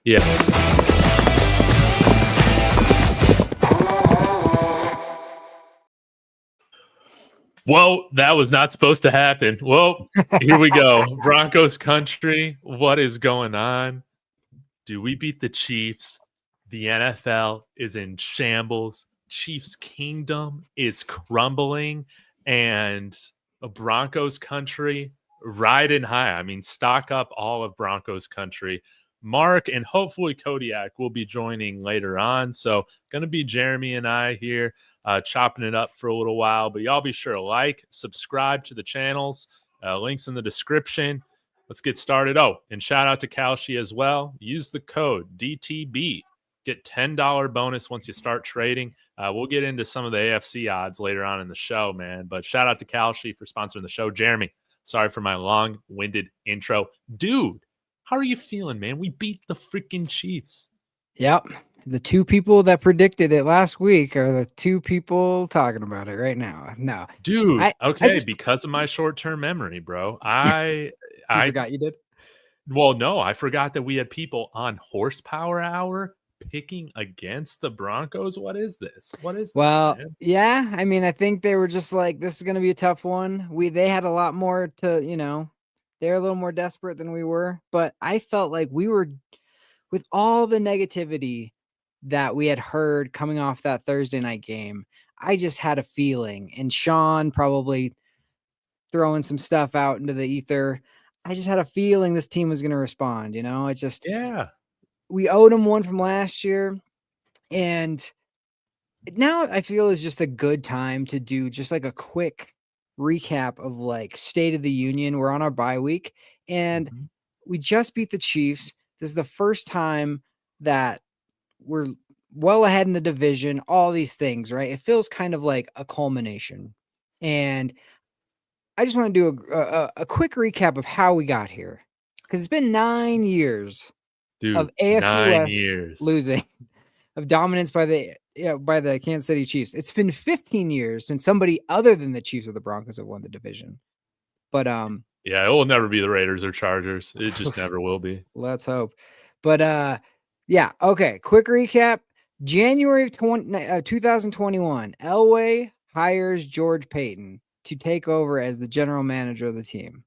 Yeah. Well, that was not supposed to happen. Well, here we go. Broncos country. What is going on? Do we beat the Chiefs? The NFL is in shambles. Chiefs kingdom is crumbling. And a Broncos country riding high. I mean, stock up all of Broncos country. Mark and hopefully Kodiak will be joining later on. So, going to be Jeremy and I here chopping it up for a little while. But y'all be sure to like, subscribe to the channels. Links in the description. Let's get started. Oh, and shout out to Kalshi as well. Use the code DTB. Get $10 bonus once you start trading. We'll get into some of the AFC odds later on in the show, man. But shout out to Kalshi for sponsoring the show. Jeremy, sorry for my long-winded intro. Dude, how are you feeling, man? We beat the freaking Chiefs. Yep. The two people that predicted it last week are the two people talking about it right now. No. Dude, okay, because of my short-term memory, bro. I forgot you did? Well, no, I forgot that we had people on Horsepower Hour picking against the Broncos. What is this? Well, this, man? Yeah, I mean, I think they were just like, this is going to be a tough one. They had a lot more to, they're a little more desperate than we were, but I felt like we were, with all the negativity that we had heard coming off that Thursday night game, I just had a feeling, and Sean probably throwing some stuff out into the ether, I just had a feeling this team was going to respond. We owed them one from last year, and now I feel is just a good time to do just like a quick recap of like State of the Union. We're on our bye week, and we just beat the Chiefs. This is the first time that we're well ahead in the division, all these things, right? It feels kind of like a culmination. And I just want to do a quick recap of how we got here, because it's been 9 years of AFC West losing, of dominance by the Kansas City Chiefs. It's been 15 years since somebody other than the Chiefs or the Broncos have won the division. But yeah, it will never be the Raiders or Chargers. It just never will be. Let's hope. But yeah, okay. Quick recap. January of 2021, Elway hires George Payton to take over as the general manager of the team.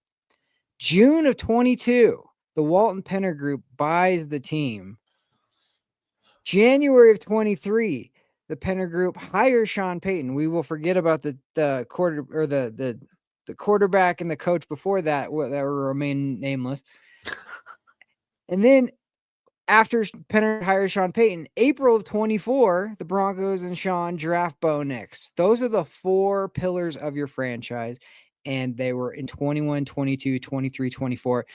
June of 22, the Walton Penner Group buys the team. January of 23, the Penner Group hires Sean Payton. We will forget about the quarterback and the coach before that will remain nameless. And then after Penner hires Sean Payton, April of 24, the Broncos and Sean draft Bo Nix. Those are the four pillars of your franchise. And they were in 21, 22, 23, 24.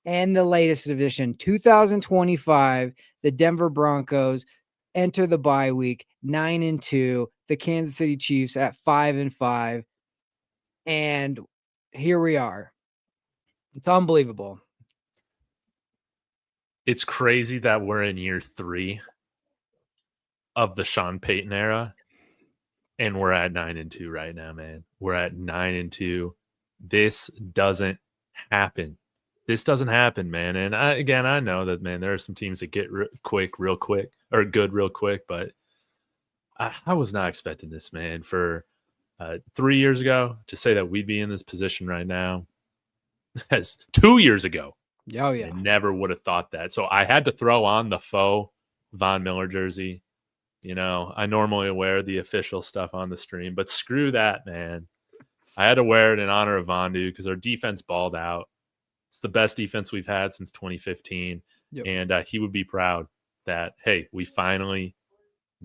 And the latest edition, 2025, the Denver Broncos enter the bye week 9-2, the Kansas City Chiefs at 5-5. And here we are. It's unbelievable. It's crazy that we're in year 3 of the Sean Payton era, and we're at 9-2 right now, man. We're at 9-2. This doesn't happen. This doesn't happen, man. And I know that, man, there are some teams that get real quick, or good real quick, but I was not expecting this, man. For 3 years ago, to say that we'd be in this position right now, as 2 years ago. Oh, yeah. I never would have thought that. So I had to throw on the faux Von Miller jersey. I normally wear the official stuff on the stream, but screw that, man. I had to wear it in honor of Von, dude, because our defense balled out. It's the best defense we've had since 2015. Yep. And he would be proud that, hey, we finally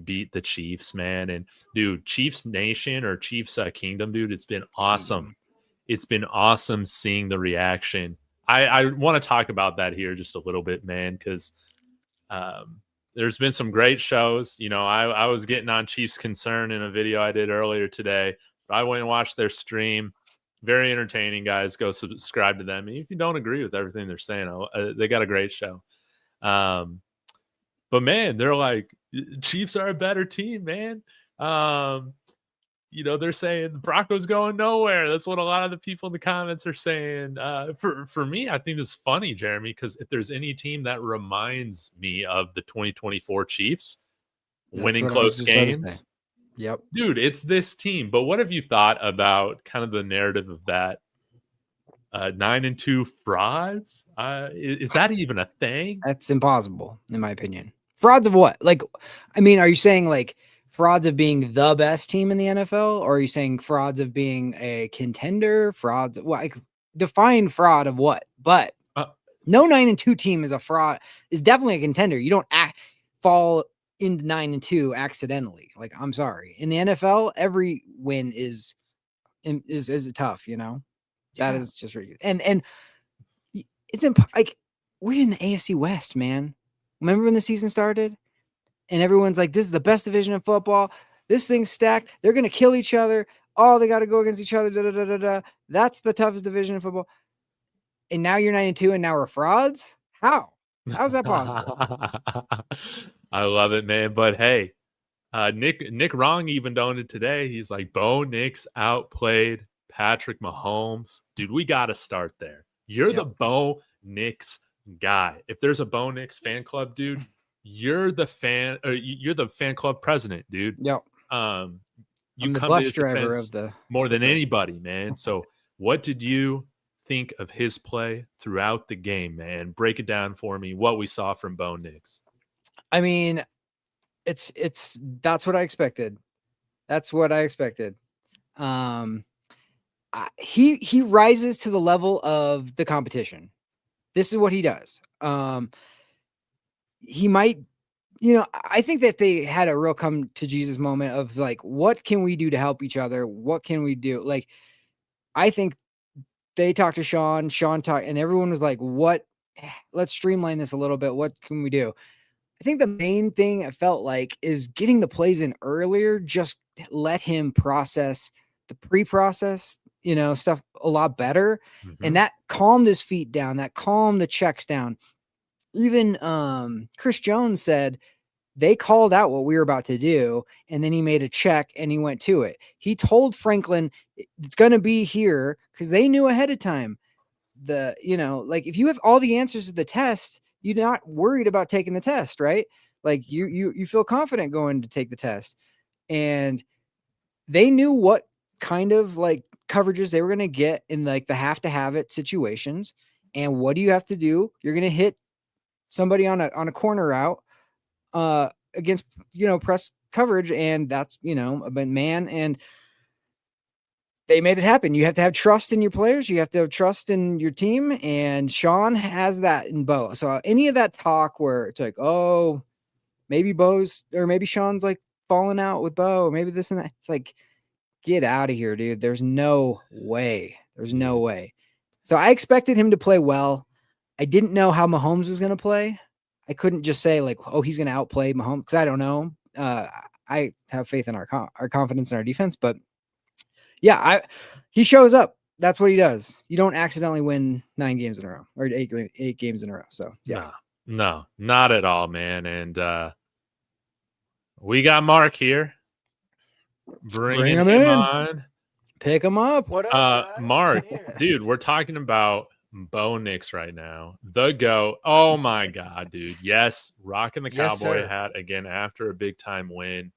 beat the Chiefs, man. And, dude, Chiefs Nation or Chiefs Kingdom, dude, it's been awesome. It's been awesome seeing the reaction. I want to talk about that here just a little bit, man, because there's been some great shows. I was getting on Chiefs Concern in a video I did earlier today. I went and watched their stream. Very entertaining, guys. Go subscribe to them. If you don't agree with everything they're saying, they got a great show. But, man, they're like, Chiefs are a better team, man. they're saying the Broncos going nowhere. That's what a lot of the people in the comments are saying. For me, I think this is funny, Jeremy, because if there's any team that reminds me of the 2024 Chiefs That's winning what I was close just about to say. games, Yep. dude, it's this team. But what have you thought about kind of the narrative of that 9-2 frauds? Is that even a thing? That's impossible, in my opinion. Frauds of what? Like, I mean, are you saying like frauds of being the best team in the NFL, or are you saying frauds of being a contender? Frauds, like, define fraud of what? But no 9-2 team is a fraud. Is definitely a contender. You don't fall into 9-2 accidentally. Like, I'm sorry. In the NFL, every win is tough. That is just ridiculous. And it's like, we're in the AFC West, man. Remember when the season started and everyone's like, this is the best division in football. This thing's stacked. They're going to kill each other. Oh, they got to go against each other. Da, da, da, da, da. That's the toughest division in football. And now you're 9-2 and now we're frauds? How's that possible? I love it, man. But hey, Nick Wrong even owned it today. He's like, Bo Nix outplayed Patrick Mahomes. Dude, we got to start there. You're the Bo Nix guy. If there's a Bo Nix fan club, dude, you're the fan club president, dude. Yep. You I'm the come bus to his driver defense of the more than anybody, man. So what did you think of his play throughout the game, man? Break it down for me, what we saw from Bo Nix. I mean, that's what I expected. That's what I expected. He rises to the level of the competition. This is what he does. He might, I think that they had a real come to Jesus moment of like, what can we do to help each other? What can we do? Like, I think they talked to Sean talked, and everyone was like, let's streamline this a little bit. What can we do? I think the main thing I felt like is getting the plays in earlier, just let him process the pre-process, stuff a lot better. Mm-hmm. And that calmed his feet down, that calmed the checks down. Even Chris Jones said they called out what we were about to do, and then he made a check and he went to it. He told Franklin it's going to be here because they knew ahead of time. Like, if you have all the answers to the test, you're not worried about taking the test, right? Like, you feel confident going to take the test. And they knew what kind of like coverages they were going to get in like the have to have it situations. And what do you have to do? You're going to hit somebody on a corner route against, press coverage. And that's, a man. And they made it happen. You have to have trust in your players. You have to have trust in your team. And Sean has that in Bo. So any of that talk where it's like, oh, maybe maybe Sean's like falling out with Bo, or maybe this and that. It's like, get out of here, dude. There's no way. There's no way. So I expected him to play well. I didn't know how Mahomes was going to play. I couldn't just say like, oh, he's going to outplay Mahomes, because I don't know. I have faith in our confidence in our defense, but yeah, he shows up. That's what he does. You don't accidentally win 9 games in a row, or 8 games in a row. So yeah, no, not at all, man. And we got Mark here. Bring him in. On. Pick him up. What up, Mark? Dude, we're talking about Bo Nix right now. The GOAT. Oh my God, dude. Yes, rocking the cowboy hat again after a big time win.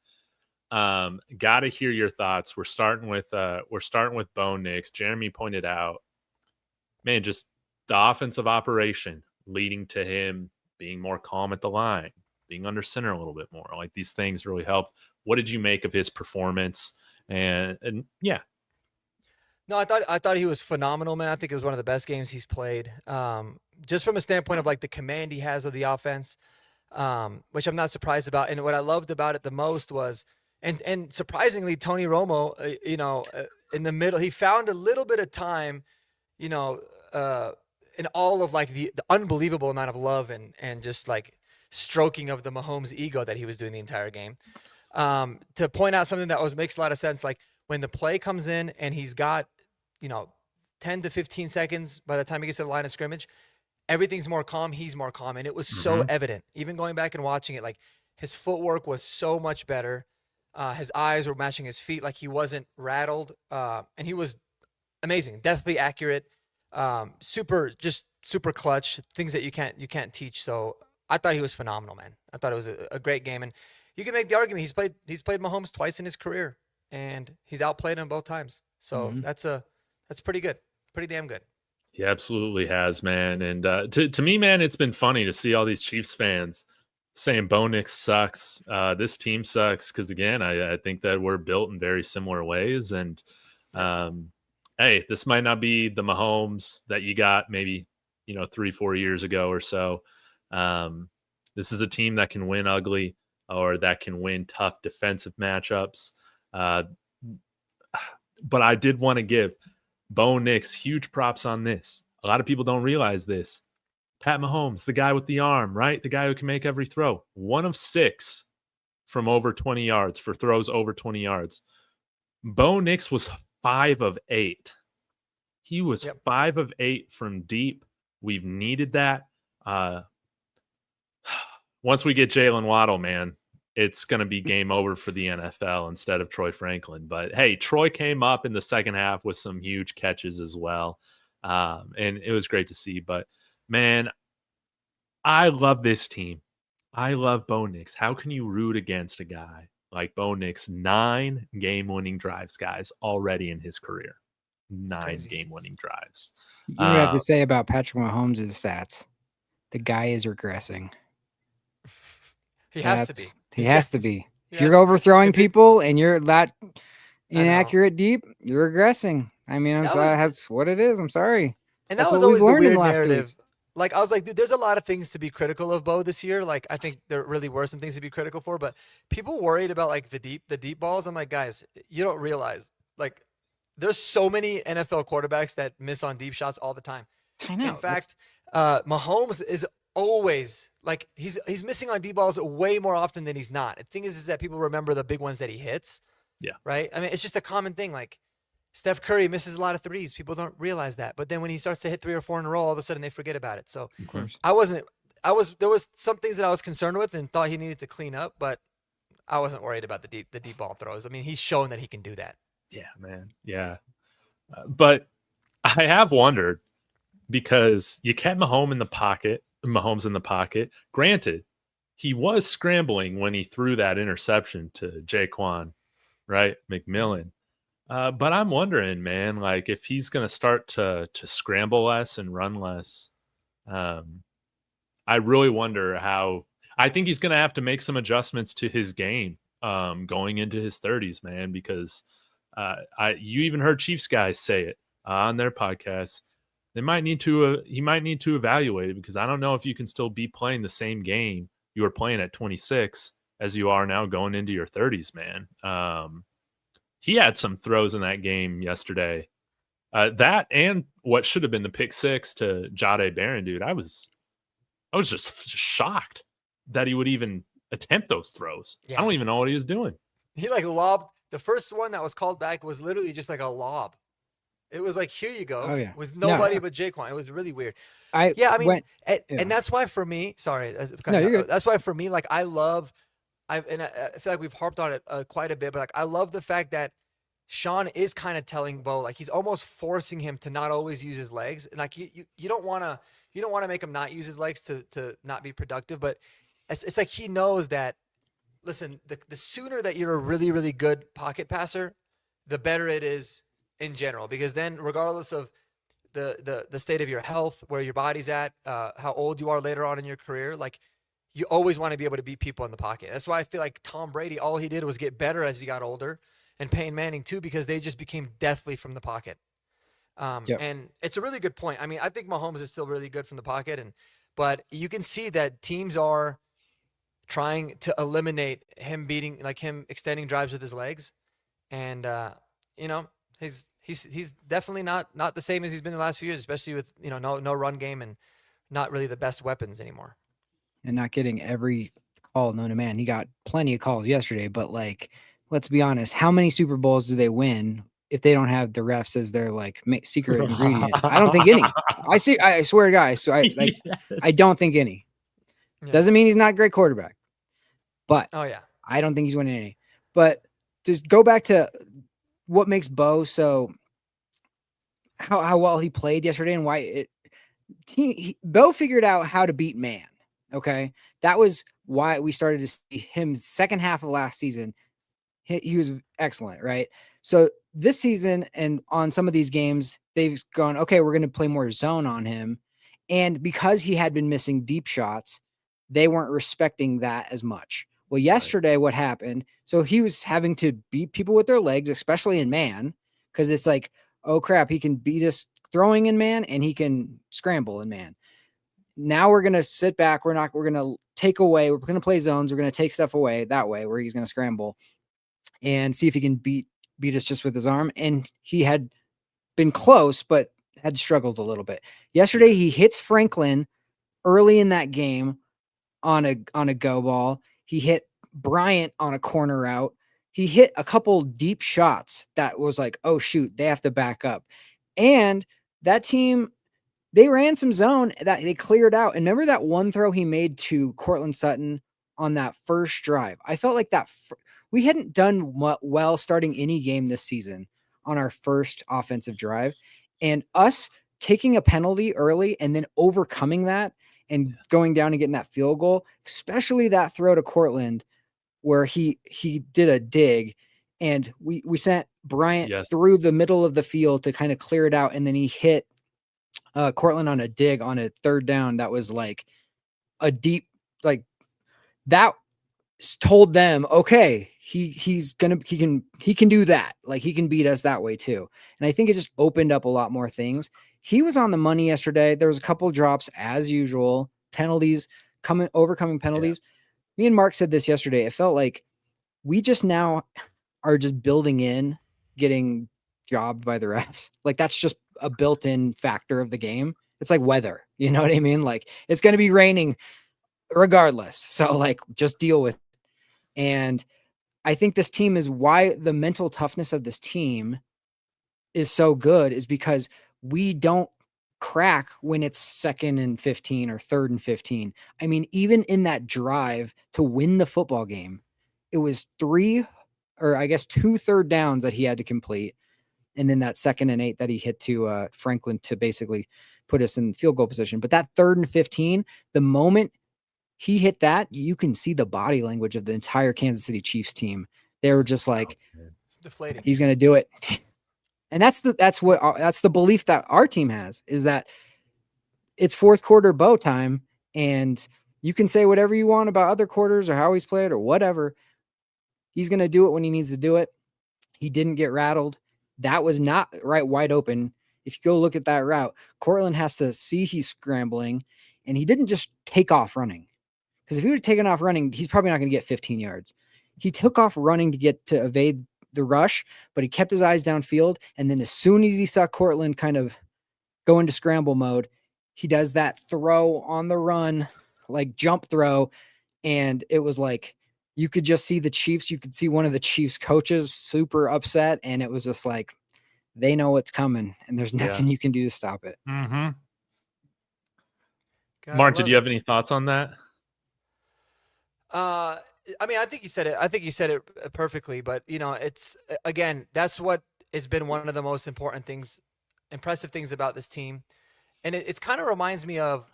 Got to hear your thoughts. We're starting with Bo Nix. Jeremy pointed out, man, just the offensive operation leading to him being more calm at the line, being under center a little bit more. Like, these things really help. What did you make of his performance? And yeah. No, I thought he was phenomenal, man. I think it was one of the best games he's played. Just from a standpoint of like the command he has of the offense, which I'm not surprised about. And what I loved about it the most was, and surprisingly, Tony Romo, in the middle, he found a little bit of time, in all of like the unbelievable amount of love and just like stroking of the Mahomes ego that he was doing the entire game. To point out something that makes a lot of sense, like when the play comes in and he's got, 10 to 15 seconds by the time he gets to the line of scrimmage, everything's more calm. He's more calm. And it was so evident, even going back and watching it, like his footwork was so much better. His eyes were matching his feet, like he wasn't rattled, and he was amazing, definitely accurate, super clutch, things that you can't teach. So I thought he was phenomenal, man. I thought it was a great game, and you can make the argument he's played Mahomes twice in his career, and he's outplayed him both times. So that's pretty good, pretty damn good. He absolutely has, man. And to me, man, it's been funny to see all these Chiefs fans saying Bo Nix sucks. This team sucks because, again, I think that we're built in very similar ways. And hey, this might not be the Mahomes that you got maybe 3-4 years ago or so. This is a team that can win ugly or that can win tough defensive matchups. But I did want to give Bo Nix huge props on this. A lot of people don't realize this. Pat Mahomes, the guy with the arm, right? The guy who can make every throw. 1 of 6 from over 20 yards for throws over 20 yards. Bo Nix was 5 of 8. He was 5 of 8 from deep. We've needed that. Once we get Jalen Waddle, man, it's going to be game over for the NFL instead of Troy Franklin. But, hey, Troy came up in the second half with some huge catches as well. And it was great to see. But, man, I love this team. I love Bo Nix. How can you root against a guy like Bo Nix? 9 game-winning drives, guys, already in his career. 9 game-winning drives. You have to say about Patrick Mahomes' stats. The guy is regressing. He has to be. He has to be. If you're overthrowing people and you're that inaccurate deep, you're regressing. I mean, that's what it is. I'm sorry. And that was always the weird narrative. Like, I was like, dude, there's a lot of things to be critical of Bo this year. Like, I think there really were some things to be critical for, but people worried about like the deep balls. I'm like, guys, you don't realize, like, there's so many NFL quarterbacks that miss on deep shots all the time. I know. In fact, Mahomes is always like he's missing on deep balls way more often than he's not. The thing is that people remember the big ones that he hits. Yeah. Right. I mean, it's just a common thing. Like Steph Curry misses a lot of threes. People don't realize that. But then when he starts to hit 3 or 4 in a row, all of a sudden they forget about it. So of course. There was some things that I was concerned with and thought he needed to clean up, but I wasn't worried about the deep ball throws. I mean, he's shown that he can do that. Yeah, man. Yeah. But I have wondered because you kept Mahomes in the pocket. Granted, he was scrambling when he threw that interception to Jaquan, right? McMillan. But I'm wondering, man, like if he's going to start to scramble less and run less, I really wonder how. I think he's going to have to make some adjustments to his game going into his 30s, man, because you even heard Chiefs guys say it on their podcast. He might need to evaluate it because I don't know if you can still be playing the same game you were playing at 26 as you are now going into your 30s, man. He had some throws in that game yesterday. That and what should have been the pick 6 to Jahdae Barron, dude. I was just shocked that he would even attempt those throws. Yeah. I don't even know what he was doing. He like lobbed. The first one that was called back was literally just like a lob. It was like, here you go, with nobody but Jaquan. It was really weird. And that's why for me, sorry, that's why for me, like I feel like we've harped on it quite a bit, but like I love the fact that Sean is kind of telling Bo, like he's almost forcing him to not always use his legs, and like you don't want to make him not use his legs to not be productive, but it's like he knows that. Listen, the sooner that you're a really, really good pocket passer, the better it is in general, because then regardless of the state of your health, where your body's at, how old you are later on in your career, like you always want to be able to beat people in the pocket. That's why I feel like Tom Brady, all he did was get better as he got older, and Peyton Manning too, because they just became deathly from the pocket. And it's a really good point. I mean, I think Mahomes is still really good from the pocket, but you can see that teams are trying to eliminate him him extending drives with his legs. And, he's definitely not the same as he's been the last few years, especially with, no run game and not really the best weapons anymore. And not getting every call known to man. He got plenty of calls yesterday, but like, let's be honest, how many Super Bowls do they win if they don't have the refs as their like secret ingredient? I don't think any. I swear to God, I don't think any. Yeah. Doesn't mean he's not a great quarterback, but I don't think he's winning any. But just go back to what makes Bo so how well he played yesterday and why Bo figured out how to beat man. Okay. That was why we started to see him second half of last season. He was excellent, right? So this season and on some of these games, they've gone, okay, we're going to play more zone on him. And because he had been missing deep shots, they weren't respecting that as much. Well, yesterday, what happened? So he was having to beat people with their legs, especially in man, because it's like, oh crap, he can beat us throwing in man and he can scramble in man. Now we're going to sit back. We're going to take away. We're going to play zones. We're going to take stuff away that way where he's going to scramble and see if he can beat us just with his arm. And he had been close, but had struggled a little bit. Yesterday, he hits Franklin early in that game on a go ball. He hit Bryant on a corner route. He hit a couple deep shots that was like, oh shoot, they have to back up. And that team, they ran some zone that they cleared out. And remember that one throw he made to Cortland Sutton on that first drive? I felt like that we hadn't done well starting any game this season on our first offensive drive. And us taking a penalty early and then overcoming that and going down and getting that field goal, especially that throw to Cortland where he did a dig and we sent Bryant through the middle of the field to kind of clear it out. And then he hit Cortland on a dig on a third down. That was like a deep, like that told them, okay, he can do that. Like he can beat us that way too. And I think it just opened up a lot more things. He was on the money yesterday. There was a couple of drops as usual, penalties overcoming penalties. Me and Mark said this yesterday. It felt like we just now are just building in getting jobbed by the refs. Like that's just a built-in factor of the game. It's like weather, you know what I mean? Like it's going to be raining regardless. So like just deal with it. And I think this team is why the mental toughness of this team is so good is because we don't crack when it's 2nd and 15 or 3rd and 15. I mean, even in that drive to win the football game, it was 2 third downs that he had to complete. And then that 2nd and 8 that he hit to Franklin to basically put us in field goal position. But that 3rd and 15, the moment he hit that, you can see the body language of the entire Kansas City Chiefs team. They were just like, it's deflating. He's going to do it. And that's the belief that our team has, is that it's fourth quarter Bo time. And you can say whatever you want about other quarters or how he's played or whatever. He's going to do it when he needs to do it. He didn't get rattled. That was not right wide open. If you go look at that route, Cortland has to see he's scrambling, and he didn't just take off running. Because if he would have taken off running, he's probably not going to get 15 yards. He took off running to evade the rush, but he kept his eyes downfield. And then as soon as he saw Cortland kind of go into scramble mode, he does that throw on the run, like jump throw. And it was like, you could just see the Chiefs. You could see one of the Chiefs coaches super upset. And it was just like, they know what's coming and there's nothing you can do to stop it. Mm-hmm. Mark, did you have any thoughts on that? I mean, I think you said it perfectly, but it's, again, that's what has been one of the most impressive things about this team. And it kind of reminds me of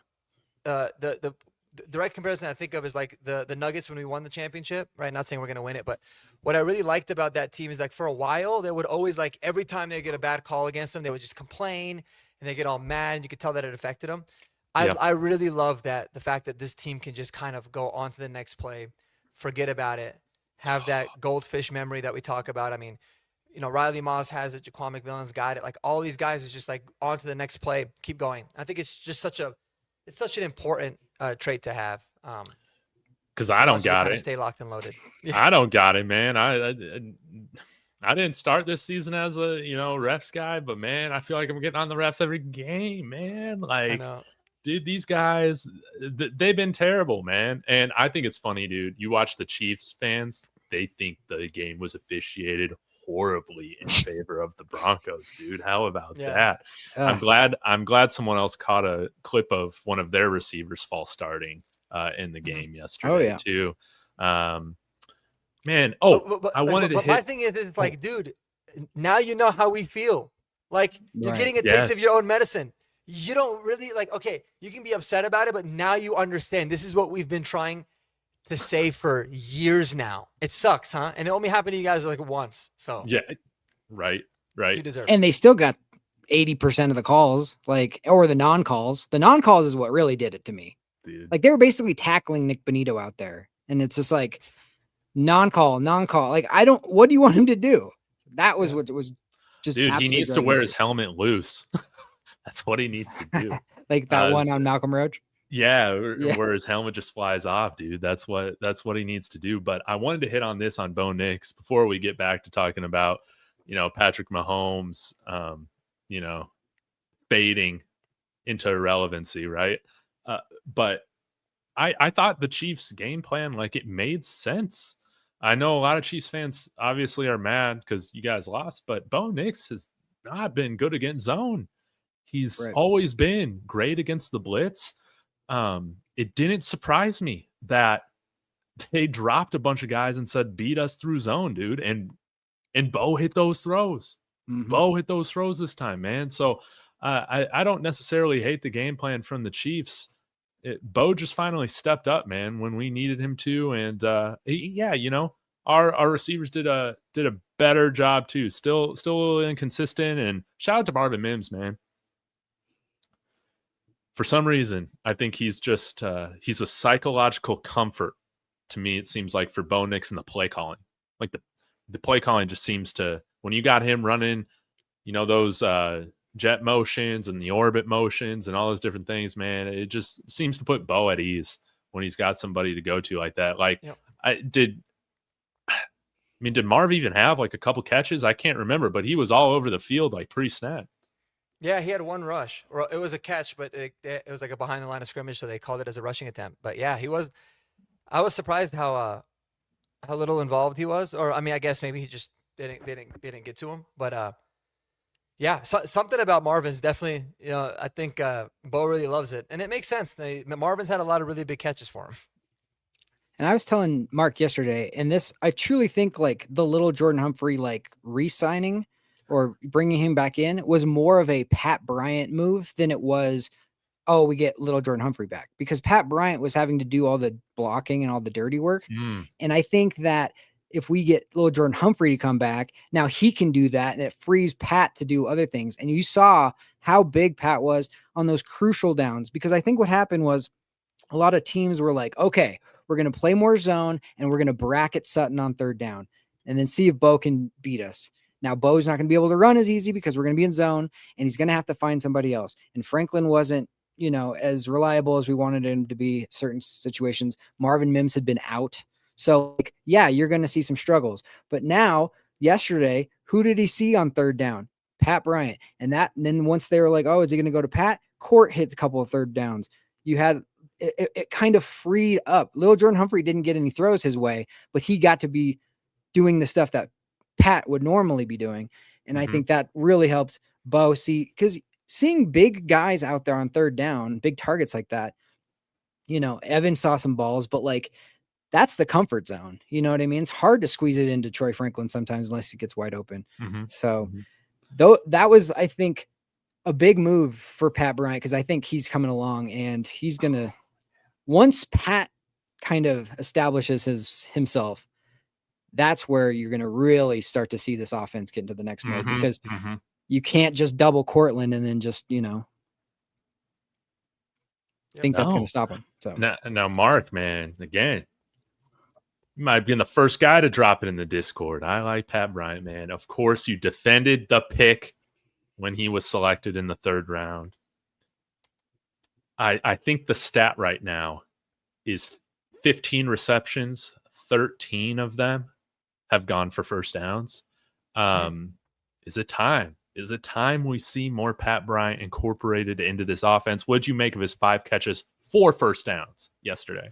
the direct comparison I think of is like the Nuggets when we won the championship, right? Not saying we're going to win it, but what I really liked about that team is like for a while, they would always like every time they get a bad call against them, they would just complain and they get all mad, and you could tell that it affected them. I really love that, the fact that this team can just kind of go on to the next play, forget about it, have that goldfish memory that we talk about. I mean, Riley Moss has it, Jaquan McMillan's got it. Like all these guys is just like on to the next play, keep going. I think it's just such an important trait to have. Because I don't got it. Stay locked and loaded. Yeah. I don't got it, man. I didn't start this season as a refs guy, but man, I feel like I'm getting on the refs every game, man. Like, dude, these guys, they've been terrible, man. And I think it's funny, dude. You watch the Chiefs fans, they think the game was officiated horribly in favor of the Broncos, dude. How about that? I'm glad someone else caught a clip of one of their receivers false starting in the game yesterday too. Man, I wanted to but my hit. thing is, it's like, dude, now you know how we feel. Like, you're Right. getting a taste of Yes. your own medicine. You don't really like, okay, you can be upset about it, but now you understand this is what we've been trying to say for years now. It sucks, huh? And it only happened to you guys like once. So Yeah, right, you right. deserve it. And they still got 80% of the calls, like, or the non-calls. The non-calls is what really did it to me. Dude. Like, they were basically tackling Nick Bonito out there. And it's just like non-call. Like, what do you want him to do? That was what was just Dude, he absolutely needs to driving wear me his helmet loose. That's what he needs to do. like that one s- on Malcolm Roach. Yeah, Yeah. where his helmet just flies off, dude. That's what he needs to do. But I wanted to hit on this on Bo Nix before we get back to talking about, Patrick Mahomes, fading into irrelevancy, right? But I thought the Chiefs' game plan, like, it made sense. I know a lot of Chiefs fans obviously are mad because you guys lost, but Bo Nix has not been good against zone. He's Right. always been great against the blitz. It didn't surprise me that they dropped a bunch of guys and said, beat us through zone, dude. And Bo hit those throws. Bo hit those throws this time, man. So I don't necessarily hate the game plan from the Chiefs. Bo just finally stepped up, man, when we needed him to. And our receivers did a better job too. Still a little inconsistent. And shout out to Marvin Mims, man. For some reason, I think he's just he's a psychological comfort to me. It seems like for Bo Nix and the play calling, like the play calling just seems to, when you got him running, those jet motions and the orbit motions and all those different things, man, it just seems to put Bo at ease when he's got somebody to go to like that. Like, did Marv even have like a couple catches? I can't remember, but he was all over the field like pre-snap. Yeah, he had one rush, or it was a catch, but it was like a behind the line of scrimmage, so they called it as a rushing attempt. But yeah, he was. I was surprised how little involved he was, or I mean, I guess maybe he just didn't get to him. But yeah, something about Marvin's definitely. I think Bo really loves it, and it makes sense. Marvin's had a lot of really big catches for him. And I was telling Mark yesterday, and this, I truly think like the little Jordan Humphrey, like re-signing or bringing him back in was more of a Pat Bryant move than it was, oh, we get little Jordan Humphrey back, because Pat Bryant was having to do all the blocking and all the dirty work. And I think that if we get little Jordan Humphrey to come back, now he can do that, and it frees Pat to do other things. And you saw how big Pat was on those crucial downs, because I think what happened was a lot of teams were like, okay, we're going to play more zone and we're going to bracket Sutton on third down and then see if Bo can beat us. Now, Bo's not going to be able to run as easy because we're going to be in zone, and he's going to have to find somebody else. And Franklin wasn't, as reliable as we wanted him to be in certain situations. Marvin Mims had been out. So, yeah, you're going to see some struggles. But now, yesterday, who did he see on third down? Pat Bryant. And then once they were like, oh, is he going to go to Pat? Court hits a couple of third downs. You had it kind of freed up. Little Jordan Humphrey didn't get any throws his way, but he got to be doing the stuff that Pat would normally be doing. And I think that really helped Bo see, because seeing big guys out there on third down, big targets like that, Evan saw some balls, but like, that's the comfort zone. You know what I mean? It's hard to squeeze it into Troy Franklin sometimes unless he gets wide open. So though that was, I think, a big move for Pat Bryant, because I think he's coming along, and he's going to, once Pat kind of establishes himself, that's where you're going to really start to see this offense get into the next mode, because you can't just double Cortland and then just, think that's going to stop him. So now, Mark, man, again, you might be the first guy to drop it in the Discord. I like Pat Bryant, man. Of course, you defended the pick when he was selected in the third round. I think the stat right now is 15 receptions, 13 of them have gone for first downs. Is it time? Is it time we see more Pat Bryant incorporated into this offense? What'd you make of his 5 catches, 4 first downs yesterday?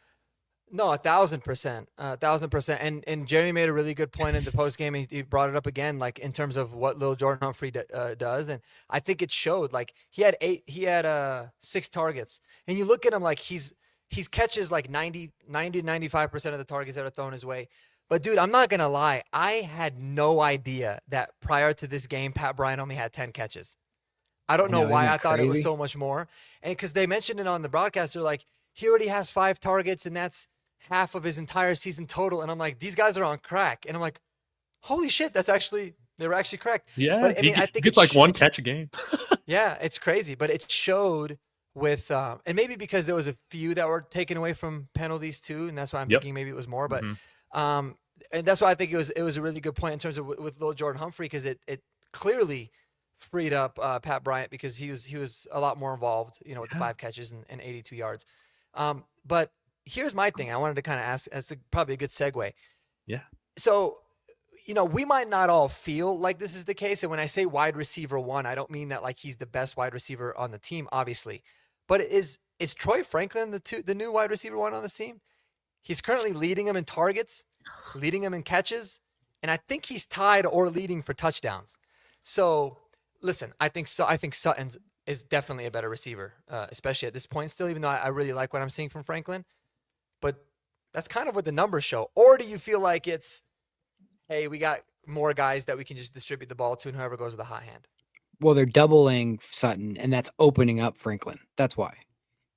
No, 1,000%, 1,000%. And Jeremy made a really good point in the post game. He brought it up again, like in terms of what little Jordan Humphrey does, and I think it showed. Like he had 6 targets, and you look at him like he's catches like 90, 95% of the targets that are thrown his way. But dude, I'm not gonna lie. I had no idea that prior to this game, Pat Bryant only had 10 catches. I don't know know, isn't why I that thought it was crazy? so much more. And because they mentioned it on the broadcast, they're like, he already has 5 targets, and that's half of his entire season total. And I'm like, these guys are on crack. And I'm like, holy shit, they were actually correct. Yeah, But I he mean, I think gets like one catch a game. yeah, it's crazy. But it showed with, and maybe because there was a few that were taken away from penalties too, and that's why I'm Yep. thinking maybe it was more. But, Mhm. and that's why I think it was a really good point in terms of with little Jordan Humphrey, because it clearly freed up Pat Bryant, because he was a lot more involved, with the Yeah. 5 catches and 82 yards. But here's my thing. I wanted to kind of ask, as probably a good segue. Yeah. So, we might not all feel like this is the case. And when I say wide receiver one, I don't mean that like he's the best wide receiver on the team, obviously. But is Troy Franklin the new wide receiver one on this team? He's currently leading them in targets, leading them in catches, and I think he's tied or leading for touchdowns. So, listen, I think Sutton's is definitely a better receiver, especially at this point still, even though I really like what I'm seeing from Franklin. But that's kind of what the numbers show. Or do you feel like it's, hey, we got more guys that we can just distribute the ball to, and whoever goes with the hot hand? Well, they're doubling Sutton, and that's opening up Franklin. That's why.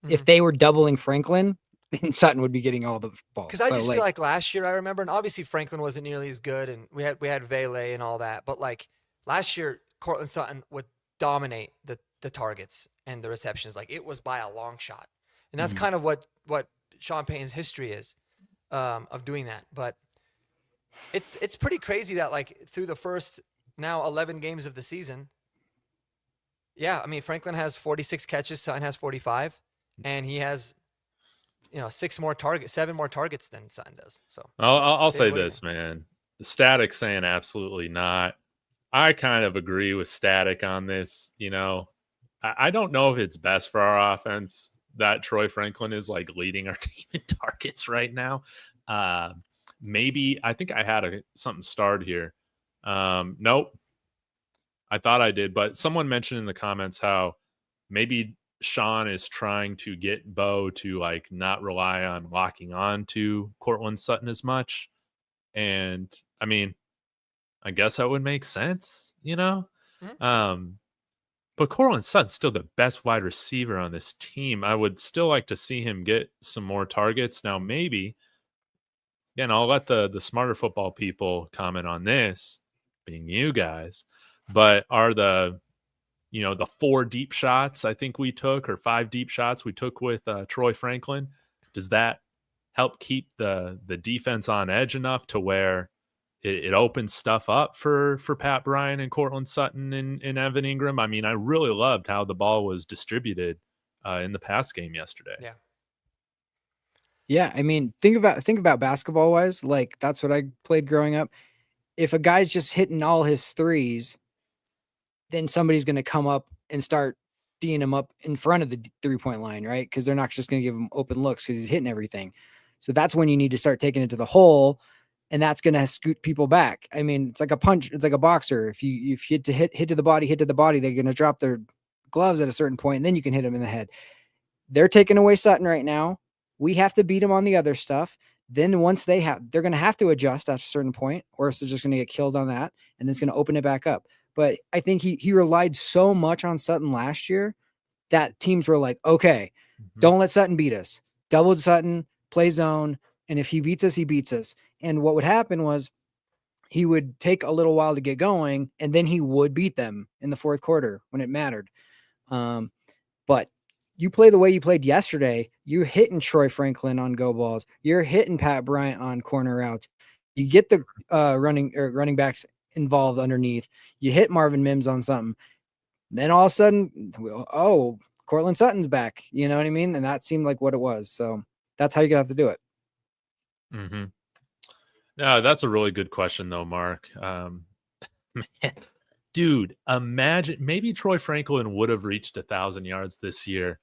Mm-hmm. If they were doubling Franklin, then Sutton would be getting all the balls. Because I just feel like last year, I remember, and obviously Franklin wasn't nearly as good, and we had Vele and all that. But like last year, Cortland Sutton would dominate the targets and the receptions. Like it was by a long shot, and that's kind of what Sean Payton's history is, of doing that. But it's pretty crazy that like through the first now 11 games of the season, yeah, I mean Franklin has 46 catches, Sutton has 45, and he has 7 more targets than Sutton does. So I'll say what do you this, think? man. Static saying absolutely not. I kind of agree with Static on this. I don't know if it's best for our offense that Troy Franklin is like leading our team in targets right now. Maybe I think I had something starred here. Nope. I thought I did, but someone mentioned in the comments how maybe Sean is trying to get Bo to like not rely on locking on to Cortland Sutton as much. And I mean, I guess that would make sense, Mhm. But Cortland Sutton's still the best wide receiver on this team. I would still like to see him get some more targets. Now, maybe, again, I'll let the smarter football people comment on this, being you guys. But are the 4 deep shots I think we took, or 5 deep shots we took with Troy Franklin, does that help keep the defense on edge enough to where it opens stuff up for Pat Bryant and Cortland Sutton and Evan Ingram? I mean, I really loved how the ball was distributed in the pass game yesterday. Yeah. Yeah, I mean, think about basketball wise. Like that's what I played growing up. If a guy's just hitting all his threes, then somebody's going to come up and start D'ing him up in front of the 3-point line, right? Because they're not just going to give him open looks because he's hitting everything. So that's when you need to start taking it to the hole, and that's going to scoot people back. I mean, it's like a punch. It's like a boxer. If you hit to the body, they're going to drop their gloves at a certain point, and then you can hit them in the head. They're taking away Sutton right now. We have to beat them on the other stuff. Then once they're going to have to adjust at a certain point, or else they're just going to get killed on that, and it's going to open it back up. But I think he relied so much on Sutton last year that teams were like, okay, don't let Sutton beat us. Double Sutton, play zone, and if he beats us, he beats us. And what would happen was he would take a little while to get going, and then he would beat them in the fourth quarter when it mattered. But you play the way you played yesterday, you're hitting Troy Franklin on go balls. You're hitting Pat Bryant on corner routes. You get the running backs involved underneath. You hit Marvin Mims on something. Then all of a sudden, oh, Cortland Sutton's back. You know what I mean? And that seemed like what it was. So that's how you're going to have to do it. Mm-hmm. No, that's a really good question, though, Mark. Man, dude, imagine maybe Troy Franklin would have reached 1,000 yards this year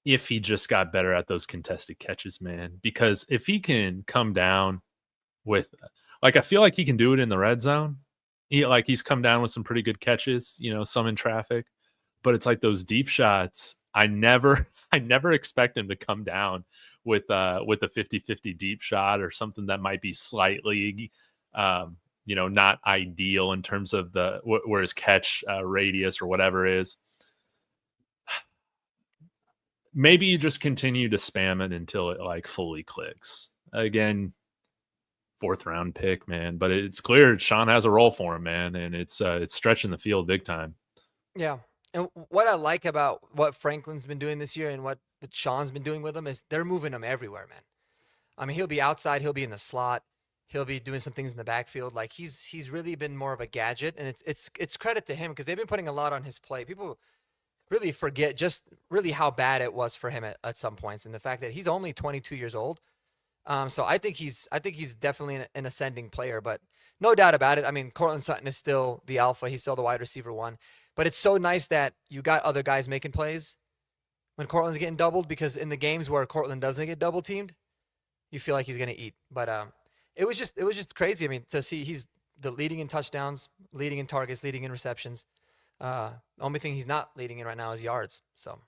if he just got better at those contested catches, man. Because if he can come down with, like, I feel like he can do it in the red zone. He's come down with some pretty good catches, some in traffic. But it's like those deep shots. I never expect him to come down with a 50-50 deep shot or something that might be slightly not ideal in terms of where his catch radius or whatever is. Maybe you just continue to spam it until it like fully clicks. Again, 4th round pick, man, but it's clear Sean has a role for him, man, and it's stretching the field big time. Yeah. And what I like about what Franklin's been doing this year and what Sean's been doing with him is they're moving him everywhere, man. I mean, he'll be outside, he'll be in the slot, he'll be doing some things in the backfield. Like he's really been more of a gadget, and it's credit to him because they've been putting a lot on his plate. People really forget just really how bad it was for him at some points, and the fact that he's only 22 years old. So I think he's definitely an ascending player, but no doubt about it. I mean, Courtland Sutton is still the alpha. He's still the wide receiver 1. But it's so nice that you got other guys making plays when Courtland's getting doubled, because in the games where Courtland doesn't get double teamed, you feel like he's going to eat. But it was just crazy. I mean, to see he's the leading in touchdowns, leading in targets, leading in receptions. The only thing he's not leading in right now is yards. So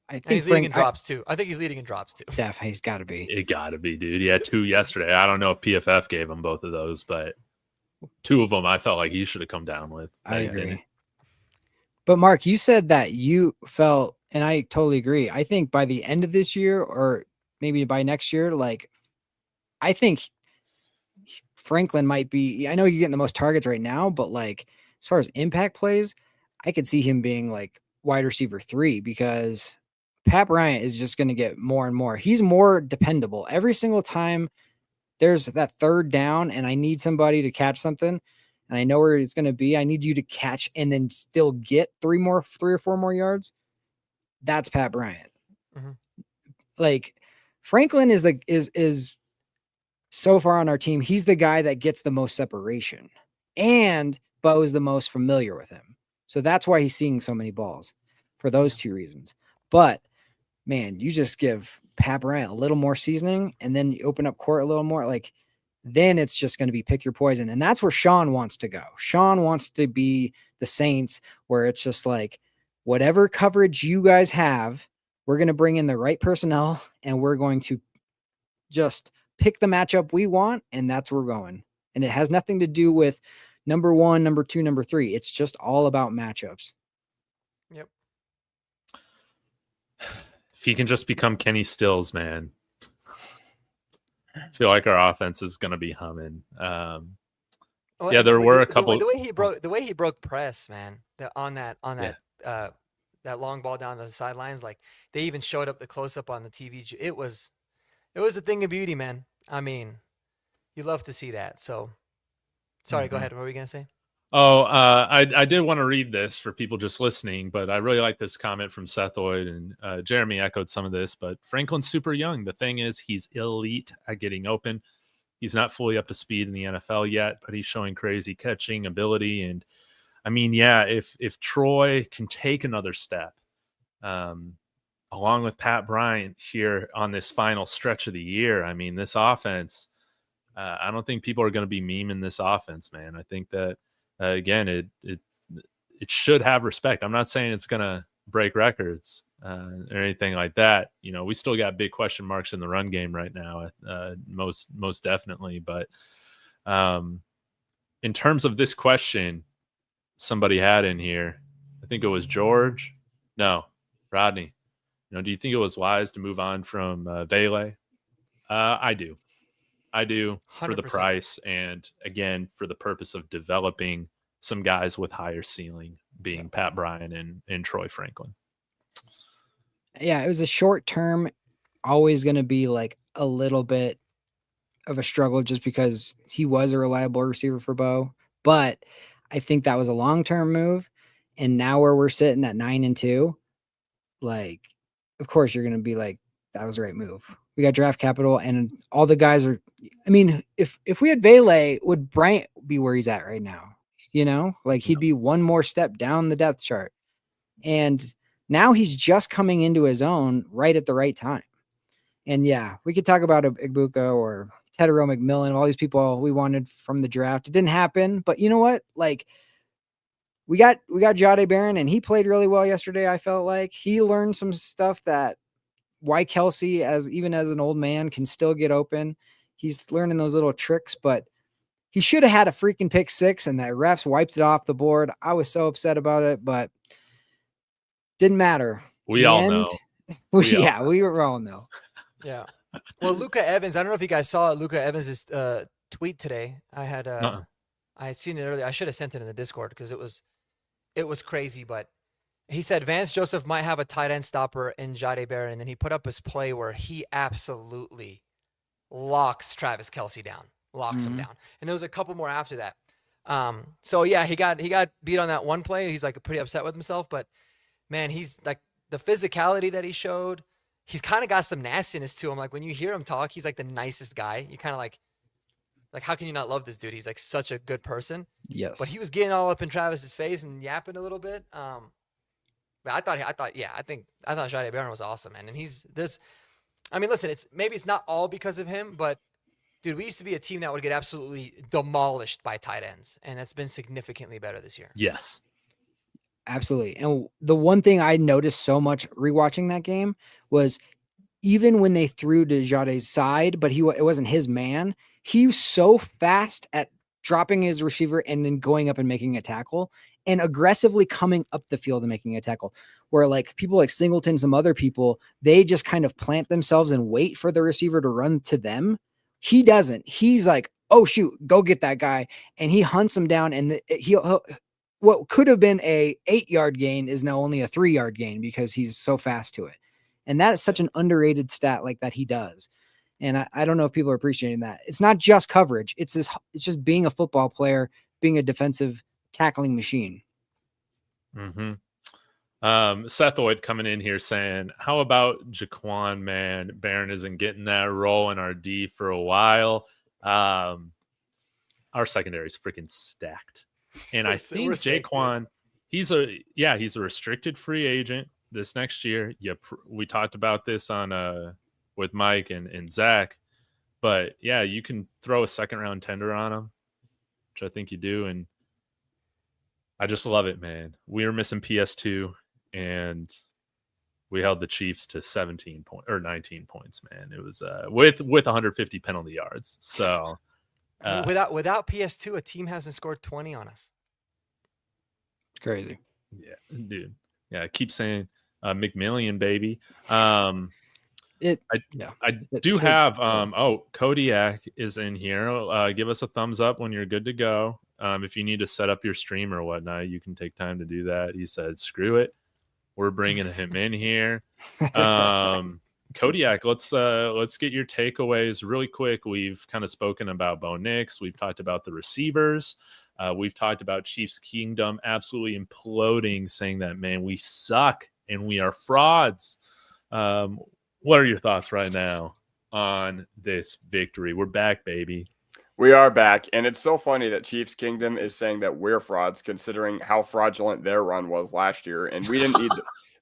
I think he's leading in drops too. I think he's leading in drops too. Definitely, he's got to be. It got to be, dude. He had 2 yesterday. I don't know if PFF gave him both of those, but 2 of them I felt like he should have come down with. I agree. But Mark, you said that you felt, and I totally agree. I think by the end of this year, or maybe by next year, like I think Franklin might be. I know you're getting the most targets right now, but like as far as impact plays, I could see him being like wide receiver 3, because Pat Bryant is just going to get more and more. He's more dependable every single time there's that 3rd down and I need somebody to catch something and I know where it's going to be. I need you to catch and then still get 3 or 4 more yards. That's Pat Bryant. Like Franklin is so far on our team. He's the guy that gets the most separation, and Bo is the most familiar with him. So that's why he's seeing so many balls, for those 2 reasons. But man, you just give Pat Bryant a little more seasoning and then you open up court a little more, like then it's just going to be pick your poison. And that's where Sean wants to go. Sean wants to be the Saints, where it's just like, whatever coverage you guys have, we're going to bring in the right personnel and we're going to just pick the matchup we want. And that's where we're going. And it has nothing to do with number 1, number 2, number 3. It's just all about matchups. Yep. If he can just become Kenny Stills, man, I feel like our offense is going to be humming. Yeah, there were a couple. The way he broke press, man, on that long ball down the sidelines. Like they even showed up the close up on the TV. It was a thing of beauty, man. I mean, you love to see that. So, sorry, go ahead. What were you gonna say? Oh, I did want to read this for people just listening, but I really like this comment from Seth Oyd, and Jeremy echoed some of this, but Franklin's super young. The thing is, he's elite at getting open. He's not fully up to speed in the NFL yet, but he's showing crazy catching ability. And I mean, yeah, if Troy can take another step, along with Pat Bryant here on this final stretch of the year, I mean, this offense, I don't think people are going to be memeing this offense, man. I think that, again, it should have respect. I'm not saying it's going to break records or anything like that. You know, we still got big question marks in the run game right now, most definitely. But in terms of this question, somebody had in here, I think it was George. No, Rodney. You know, do you think it was wise to move on from Vele? I do. 100%. For the price, and again, for the purpose of developing some guys with higher ceiling, being Pat Bryant and Troy Franklin. Yeah, it was a short term, always going to be like a little bit of a struggle just because he was a reliable receiver for Bo. But I think that was a long-term move. And now where we're sitting at 9-2, like, of course you're going to be like, that was the right move. We got draft capital and all the guys are, I mean, if we had Vele, would Bryant be where he's at right now? You know, like he'd be one more step down the depth chart. And now he's just coming into his own right at the right time. And yeah, we could talk about Igbuka or Tedero McMillan, all these people we wanted from the draft. It didn't happen, but you know what? Like we got Jahdae Barron and he played really well yesterday. I felt like he learned some stuff that why Kelsey, even as an old man, can still get open. He's learning those little tricks, but he should have had a freaking pick 6, and the refs wiped it off the board. I was so upset about it, but didn't matter. We all know. We all know. Yeah. Well, Luka Evans, I don't know if you guys saw Luka Evans' tweet today. I had seen it earlier. I should have sent it in the Discord because it was crazy, but he said Vance Joseph might have a tight end stopper in Jahdae Barron, and then he put up his play where he absolutely locks Travis Kelce down, him down. And there was a couple more after that. So yeah, he got beat on that one play. He's like pretty upset with himself, but man, he's like the physicality that he showed. He's kind of got some nastiness to him. Like when you hear him talk, he's like the nicest guy. You kind of like how can you not love this dude? He's like such a good person. Yes. But he was getting all up in Travis's face and yapping a little bit. But I thought Jahdae Barron was awesome, man. And listen, it's not all because of him, but dude, we used to be a team that would get absolutely demolished by tight ends, and that's been significantly better this year. Yes. Absolutely. And the one thing I noticed so much rewatching that game was even when they threw to Jahdae's side, but it wasn't his man, he was so fast at dropping his receiver and then going up and making a tackle and aggressively coming up the field and making a tackle, where like people like Singleton, some other people, they just kind of plant themselves and wait for the receiver to run to them. He doesn't. He's like, oh shoot, go get that guy. And he hunts him down, and he'll what could have been a 8-yard gain is now only a 3-yard gain because he's so fast to it. And that is such an underrated stat like that he does. And I don't know if people are appreciating that. It's not just coverage. It's just being a football player, being a defensive tackling machine. Seth Oyd coming in here saying, how about Jaquan, man? Barron isn't getting that role in our D for a while. Our secondary is freaking stacked. And I think Jaquan, he's a restricted free agent this next year. We talked about this on with Mike and Zach, but yeah, you can throw a 2nd-round tender on him, which I think you do, and I just love it, man. We were missing PS2, and we held the Chiefs to 19 points, man. It was with 150 penalty yards. So. Without PS2, a team hasn't scored 20 on us. Crazy. Yeah, dude. Yeah, I keep saying McMillian, baby. Kodiak is in here. Give us a thumbs up when you're good to go. If you need to set up your stream or whatnot, you can take time to do that. He said, screw it. We're bringing him in here. Kodiak, let's get your takeaways really quick. We've kind of spoken about Bo Nix. We've talked about the receivers. We've talked about Chiefs Kingdom absolutely imploding, saying that, man, we suck and we are frauds. What are your thoughts right now on this victory? We're back, baby. We are back, and it's so funny that Chiefs Kingdom is saying that we're frauds, considering how fraudulent their run was last year, and we didn't need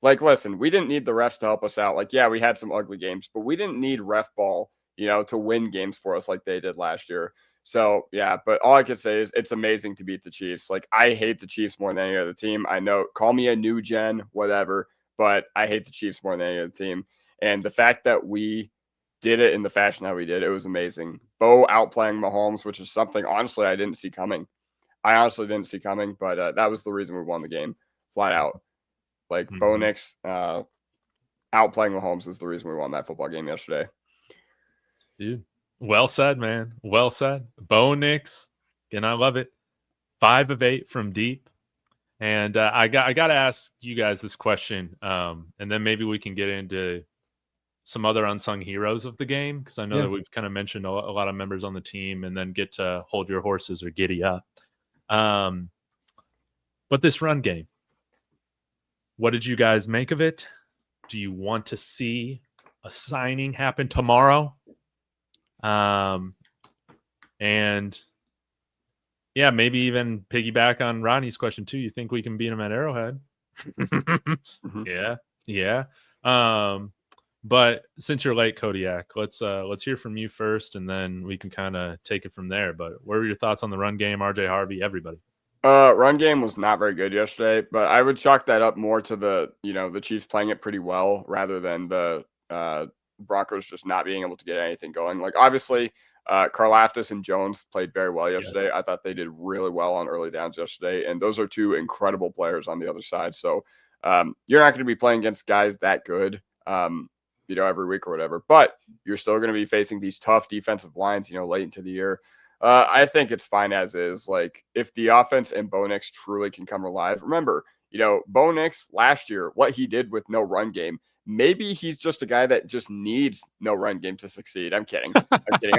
listen, we didn't need the refs to help us out. Like, yeah, we had some ugly games, but we didn't need ref ball, to win games for us like they did last year. So, yeah, but all I can say is it's amazing to beat the Chiefs. Like, I hate the Chiefs more than any other team. I know, call me a new gen, whatever, but I hate the Chiefs more than any other team. And the fact that we did it in the fashion how we did, it was amazing. Bo outplaying Mahomes, which is something, honestly, I didn't see coming. But that was the reason we won the game, flat out. Like, Bo Nix outplaying Mahomes is the reason we won that football game yesterday. Dude, well said, man. Well said. Bo Nix, and I love it. 5 of 8 from deep. And I got to ask you guys this question, and then maybe we can get into some other unsung heroes of the game, because I know that we've kind of mentioned a lot of members on the team, and then get to hold your horses or giddy up. But this run game, what did you guys make of it? Do you want to see a signing happen tomorrow? And yeah, maybe even piggyback on Ronnie's question too. You think we can beat him at Arrowhead? Yeah. But since you're late, Kodiak, let's hear from you first, and then we can kind of take it from there. But what were your thoughts on the run game, RJ Harvey, everybody? Run game was not very good yesterday, but I would chalk that up more to the Chiefs playing it pretty well rather than the Broncos just not being able to get anything going. Like, obviously, Karlaftis and Jones played very well yesterday. Yes. I thought they did really well on early downs yesterday, and those are two incredible players on the other side. So you're not going to be playing against guys that good, every week or whatever, but you're still going to be facing these tough defensive lines, late into the year. I think it's fine as is. Like, if the offense and Bo Nix truly can come alive, remember, Bo Nix last year, what he did with no run game, maybe he's just a guy that just needs no run game to succeed. I'm kidding.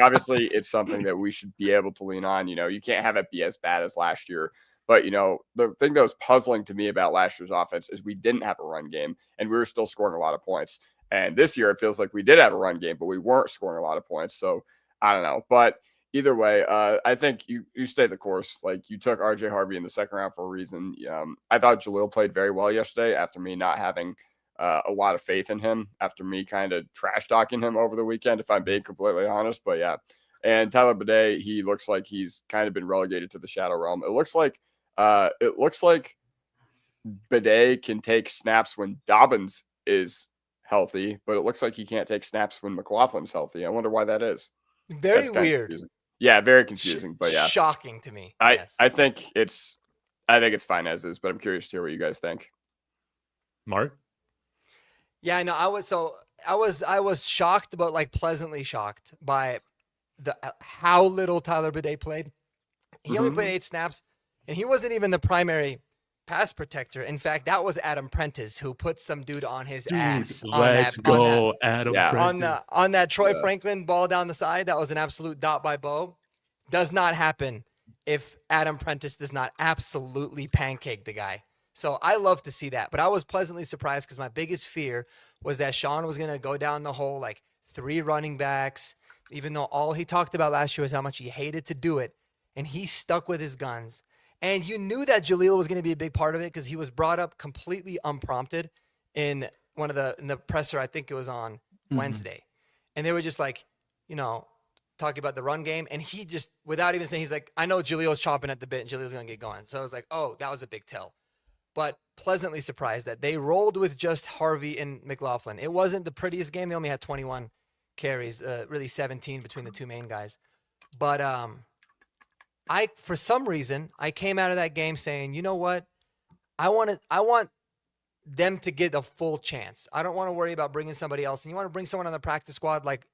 Obviously, it's something that we should be able to lean on. You can't have it be as bad as last year. But, the thing that was puzzling to me about last year's offense is we didn't have a run game, and we were still scoring a lot of points. And this year, it feels like we did have a run game, but we weren't scoring a lot of points. So, I don't know. But either way, I think you stay the course. Like, you took RJ Harvey in the second round for a reason. I thought Jaleel played very well yesterday after me not having a lot of faith in him, after me kind of trash talking him over the weekend, if I'm being completely honest. But yeah. And Tyler Bidet, he looks like he's kind of been relegated to the shadow realm. It looks like Bidet can take snaps when Dobbins is healthy, but it looks like he can't take snaps when McLaughlin's healthy. I wonder why that is. Very weird. Yeah, very confusing. But yeah, shocking to me. I think it's fine as is, but I'm curious to hear what you guys think. Mark? Yeah, I know. I was shocked, but like pleasantly shocked by how little Tyler Bidet played. He only played 8 snaps, and he wasn't even the primary pass protector. In fact, that was Adam Prentice who put some dude on his ass. Adam Prentice. On that Troy Franklin ball down the side. That was an absolute dot by Bo. Does not happen if Adam Prentice does not absolutely pancake the guy. So I love to see that. But I was pleasantly surprised because my biggest fear was that Sean was going to go down the whole like 3 running backs, even though all he talked about last year was how much he hated to do it. And he stuck with his guns. And you knew that Jaleel was going to be a big part of it because he was brought up completely unprompted in in the presser. I think it was on Wednesday. And they were just like, talking about the run game. And he just, without even saying, he's like, I know Jaleel's chomping at the bit and Jaleel's going to get going. So I was like, oh, that was a big tell. But pleasantly surprised that they rolled with just Harvey and McLaughlin. It wasn't the prettiest game. They only had 21 carries, really 17 between the two main guys. But for some reason, I came out of that game saying, you know what? I want them to get a full chance. I don't want to worry about bringing somebody else. And you want to bring someone on the practice squad, like,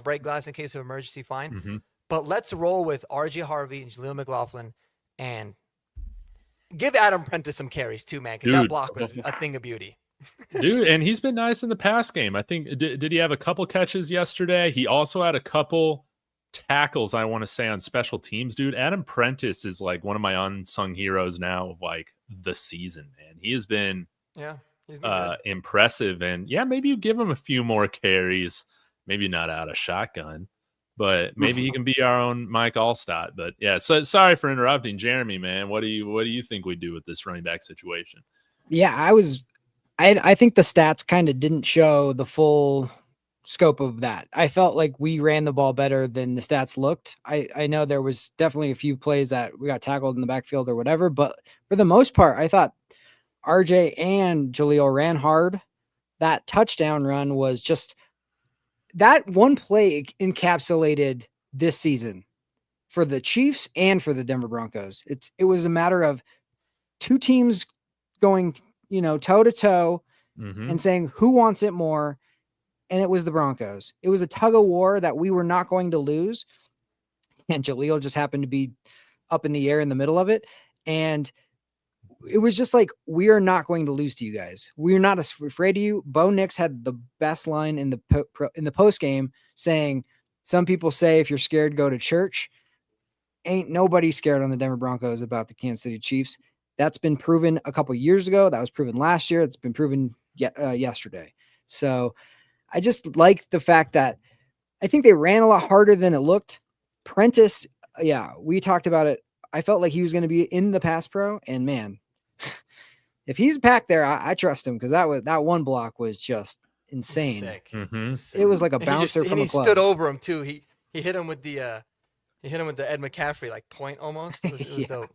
break glass in case of emergency, fine. But let's roll with RJ Harvey and Jaleel McLaughlin and give Adam Prentice some carries too, man, because that block was a thing of beauty. Dude, and he's been nice in the pass game. I think, did he have a couple catches yesterday? He also had a couple tackles, I want to say, on special teams, dude. Adam Prentice is like one of my unsung heroes now of like the season, man. He has been impressive. And yeah, maybe you give him a few more carries, maybe not out of shotgun, but maybe he can be our own Mike Allstott. But yeah, so sorry for interrupting, Jeremy, man. What do you think we do with this running back situation? Yeah, I think the stats kind of didn't show the full scope of that. I felt like we ran the ball better than the stats looked. I know there was definitely a few plays that we got tackled in the backfield or whatever, but for the most part, I thought RJ and Jaleel ran hard. That touchdown run was just, that one play encapsulated this season for the Chiefs and for the Denver Broncos. It was a matter of two teams going, toe to toe and saying who wants it more. And it was the Broncos. It was a tug of war that we were not going to lose. And Jaleel just happened to be up in the air in the middle of it. And it was just like, we are not going to lose to you guys. We're not afraid of you. Bo Nix had the best line in the post game saying, some people say if you're scared, go to church. Ain't nobody scared on the Denver Broncos about the Kansas City Chiefs. That's been proven a couple years ago. That was proven last year. It's been proven yesterday. So I just like the fact that I think they ran a lot harder than it looked. Prentice, yeah, we talked about it. I felt like he was going to be in the pass pro, and man, if he's back there, I trust him, because that one block was just insane. Sick. It was like a bouncer from a club. He stood over him too. He hit him with the Ed McCaffrey like point almost. It was dope.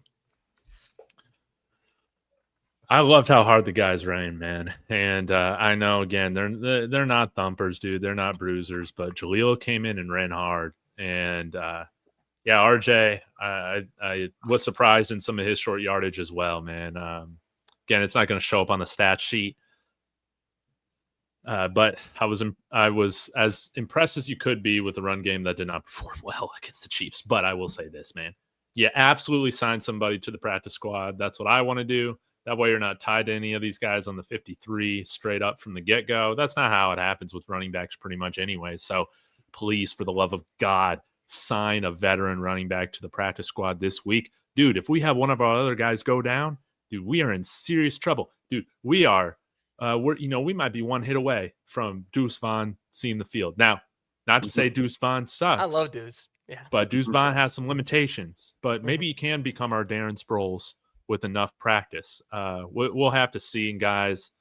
I loved how hard the guys ran, man. And I know, again, they're not thumpers, dude. They're not bruisers. But Jaleel came in and ran hard. And yeah, RJ, I was surprised in some of his short yardage as well, man. Again, it's not going to show up on the stat sheet. But I was as impressed as you could be with the run game that did not perform well against the Chiefs. But I will say this, man. Yeah, absolutely sign somebody to the practice squad. That's what I want to do. That way you're not tied to any of these guys on the 53 straight up from the get-go. That's not how it happens with running backs pretty much anyway. So please, for the love of God, sign a veteran running back to the practice squad this week. Dude, if we have one of our other guys go down, dude, we are in serious trouble. Dude, we are we might be one hit away from Deuce Vaughn seeing the field. Now, not to say Deuce Vaughn sucks. I love Deuce. Yeah. But Deuce Vaughn has some limitations. But maybe he can become our Darren Sproles with enough practice. We'll have to see. And guys,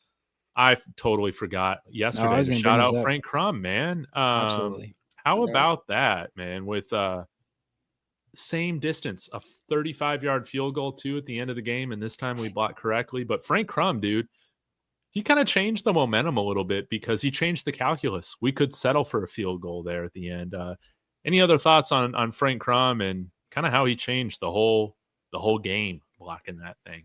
I totally forgot yesterday to shout out Frank Crum, man. Absolutely. How about that, man? With same distance, a 35-yard field goal too at the end of the game, and this time we blocked correctly. But Frank Crum, dude, he kind of changed the momentum a little bit because he changed the calculus. We could settle for a field goal there at the end. Any other thoughts on Frank Crum and kind of how he changed the whole game blocking that thing?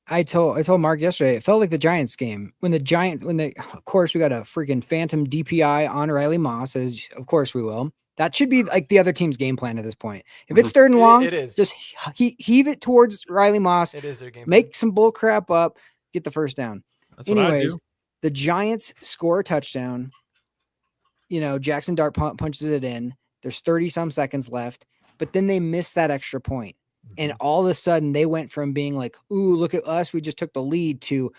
I told Mark yesterday, it felt like the Giants game when of course we got a freaking phantom DPI on Riley Moss, as of course we will. That should be like the other team's game plan at this point. If it's third and long, it is. Just heave it towards Riley Moss. It is their game. Make some bull crap up, get the first down. That's anyways, the Giants score a touchdown. Jackson Dart punches it in. There's 30 some seconds left, but then they miss that extra point. And all of a sudden they went from being like, ooh, look at us, we just took the lead, to,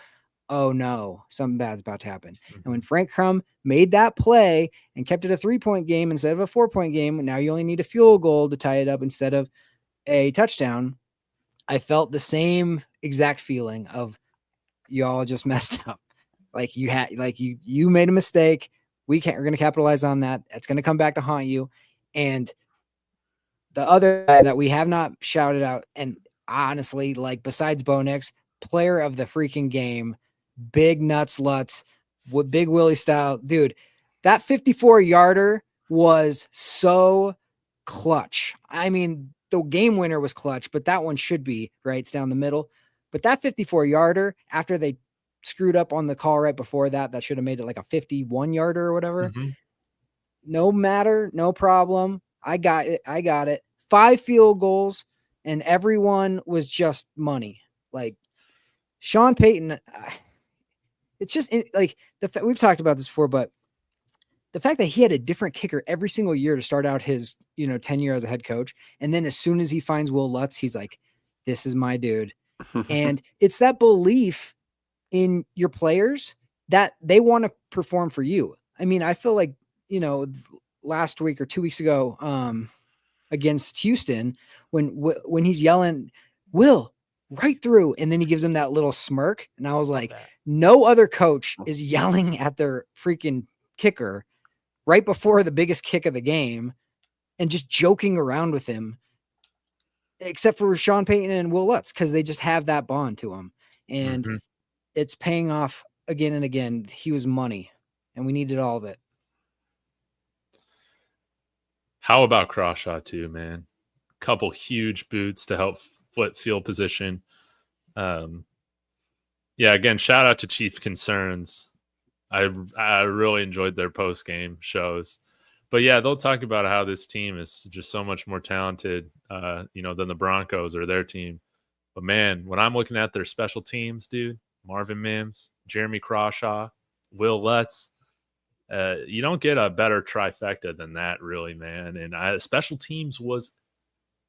oh no, something bad's about to happen. And when Frank Crum made that play and kept it a 3-point game instead of a 4-point game, now you only need a field goal to tie it up instead of a touchdown. I felt the same exact feeling of y'all just messed up. Like you made a mistake. We're going to capitalize on that. It's going to come back to haunt you. And the other guy that we have not shouted out, and honestly, like besides Bo Nix, player of the freaking game, big nuts Lutz, with Big Willie style, dude, that 54-yarder was so clutch. I mean, the game winner was clutch, but that one should be, right? It's down the middle. But that 54-yarder, after they screwed up on the call right before that should have made it like a 51-yarder or whatever. No matter, no problem. I got it. 5 field goals, and everyone was just money. Like Sean Payton, it's just like we've talked about this before, but the fact that he had a different kicker every single year to start out his, tenure as a head coach. And then as soon as he finds Will Lutz, he's like, this is my dude. And it's that belief in your players that they want to perform for you. I mean, I feel like, last week or 2 weeks ago, against Houston, when he's yelling, Will, right through, and then he gives him that little smirk, and I was like, no other coach is yelling at their freaking kicker right before the biggest kick of the game and just joking around with him, except for Sean Payton and Will Lutz, because they just have that bond to him, and it's paying off again and again. He was money, and we needed all of it. How about Crawshaw too, man? Couple huge boots to help flip field position. Again, shout out to Chief Concerns. I really enjoyed their post game shows, but yeah, they'll talk about how this team is just so much more talented, than the Broncos or their team. But man, when I'm looking at their special teams, dude, Marvin Mims, Jeremy Crawshaw, Will Lutz. You don't get a better trifecta than that, really, man. And special teams was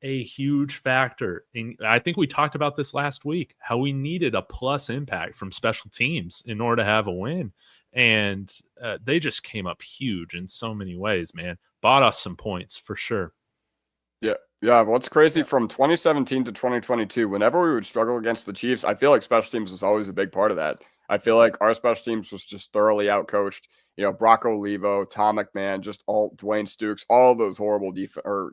a huge factor. I think we talked about this last week, how we needed a plus impact from special teams in order to have a win. And they just came up huge in so many ways, man. Bought us some points for sure. Yeah. What's crazy, from 2017 to 2022, whenever we would struggle against the Chiefs, I feel like special teams was always a big part of that. I feel like our special teams was just thoroughly outcoached. Brock Olivo, Tom McMahon, just all Dwayne Stukes, all those horrible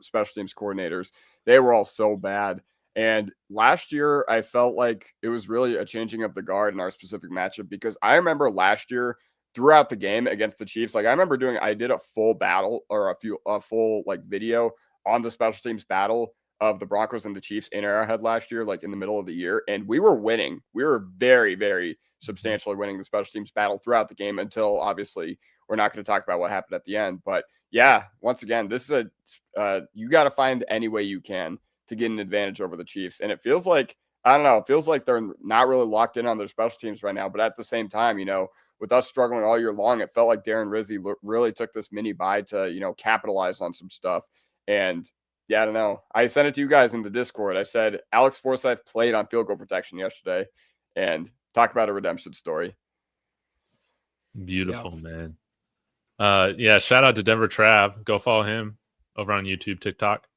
special teams coordinators. They were all so bad. And last year, I felt like it was really a changing of the guard in our specific matchup, because I remember last year throughout the game against the Chiefs, like I did a full battle, or a full like video on the special teams battle of the Broncos and the Chiefs in Arrowhead last year, like in the middle of the year. And we were winning. We were very, very substantially winning the special teams battle throughout the game, until obviously we're not going to talk about what happened at the end. But yeah, once again, this is you got to find any way you can to get an advantage over the Chiefs. And it feels like, I don't know, it feels like they're not really locked in on their special teams right now. But at the same time, with us struggling all year long, it felt like Darren Rizzi really took this mini bye to, capitalize on some stuff. And yeah, I don't know. I sent it to you guys in the Discord. I said Alex Forsyth played on field goal protection yesterday, and talk about a redemption story. Beautiful, man. Yeah, shout out to Denver Trav. Go follow him over on YouTube, TikTok.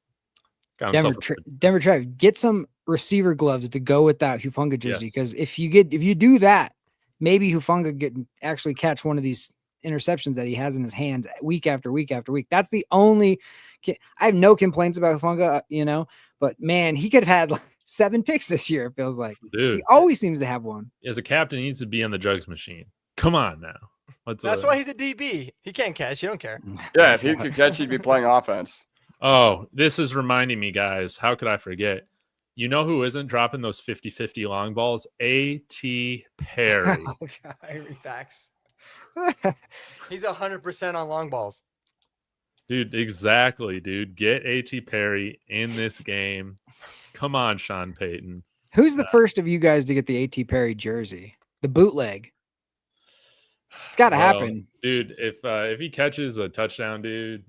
Denver Trav, get some receiver gloves to go with that Hufanga jersey, because if you do that, maybe Hufanga actually catch one of these interceptions that he has in his hands week after week after week. That's the only. I have no complaints about Hufanga, but man, he could have had like 7 picks this year. It feels like, dude, he always seems to have one. As a captain, he needs to be on the drugs machine. Come on now. That's why he's a DB. He can't catch. You don't care. Yeah, if he could catch, he'd be playing offense. Oh, this is reminding me, guys. How could I forget? You know who isn't dropping those 50-50 long balls? A.T. Perry. Oh, God. Facts. He's 100% on long balls. Dude, exactly, dude. Get A.T. Perry in this game. Come on, Sean Payton. Who's the first of you guys to get the A.T. Perry jersey? The bootleg. It's got to happen. Dude, if he catches a touchdown, dude,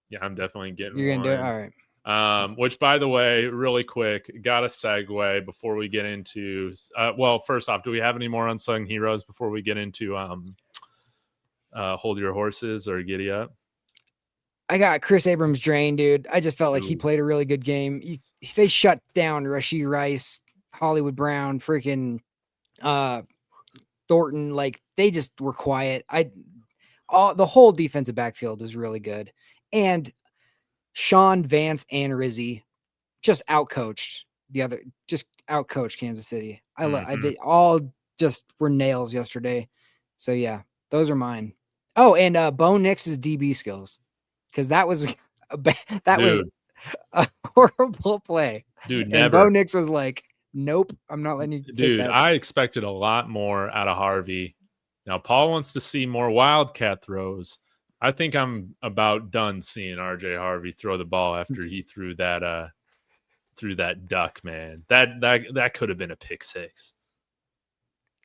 yeah, I'm definitely getting You're one. going to do it? All right. Which, by the way, really quick, got a segue before we get into well, first off, do we have any more unsung heroes before we get into hold your horses or giddy up? I got Chris Abrams drained, dude. I just felt like he played a really good game. They shut down Rashee Rice, Hollywood Brown, freaking Thornton. Like, they just were quiet. The whole defensive backfield was really good. And Sean, Vance, and Rizzi just outcoached Kansas City. They all just were nails yesterday. So yeah, those are mine. Oh, and Bo Nix's DB skills, because that was was a horrible play. Dude, and Bo Nix was like, "Nope, I'm not letting you." Dude, I expected a lot more out of Harvey. Now Paul wants to see more wildcat throws. I think I'm about done seeing RJ Harvey throw the ball after he threw that duck, man. That could have been a pick six.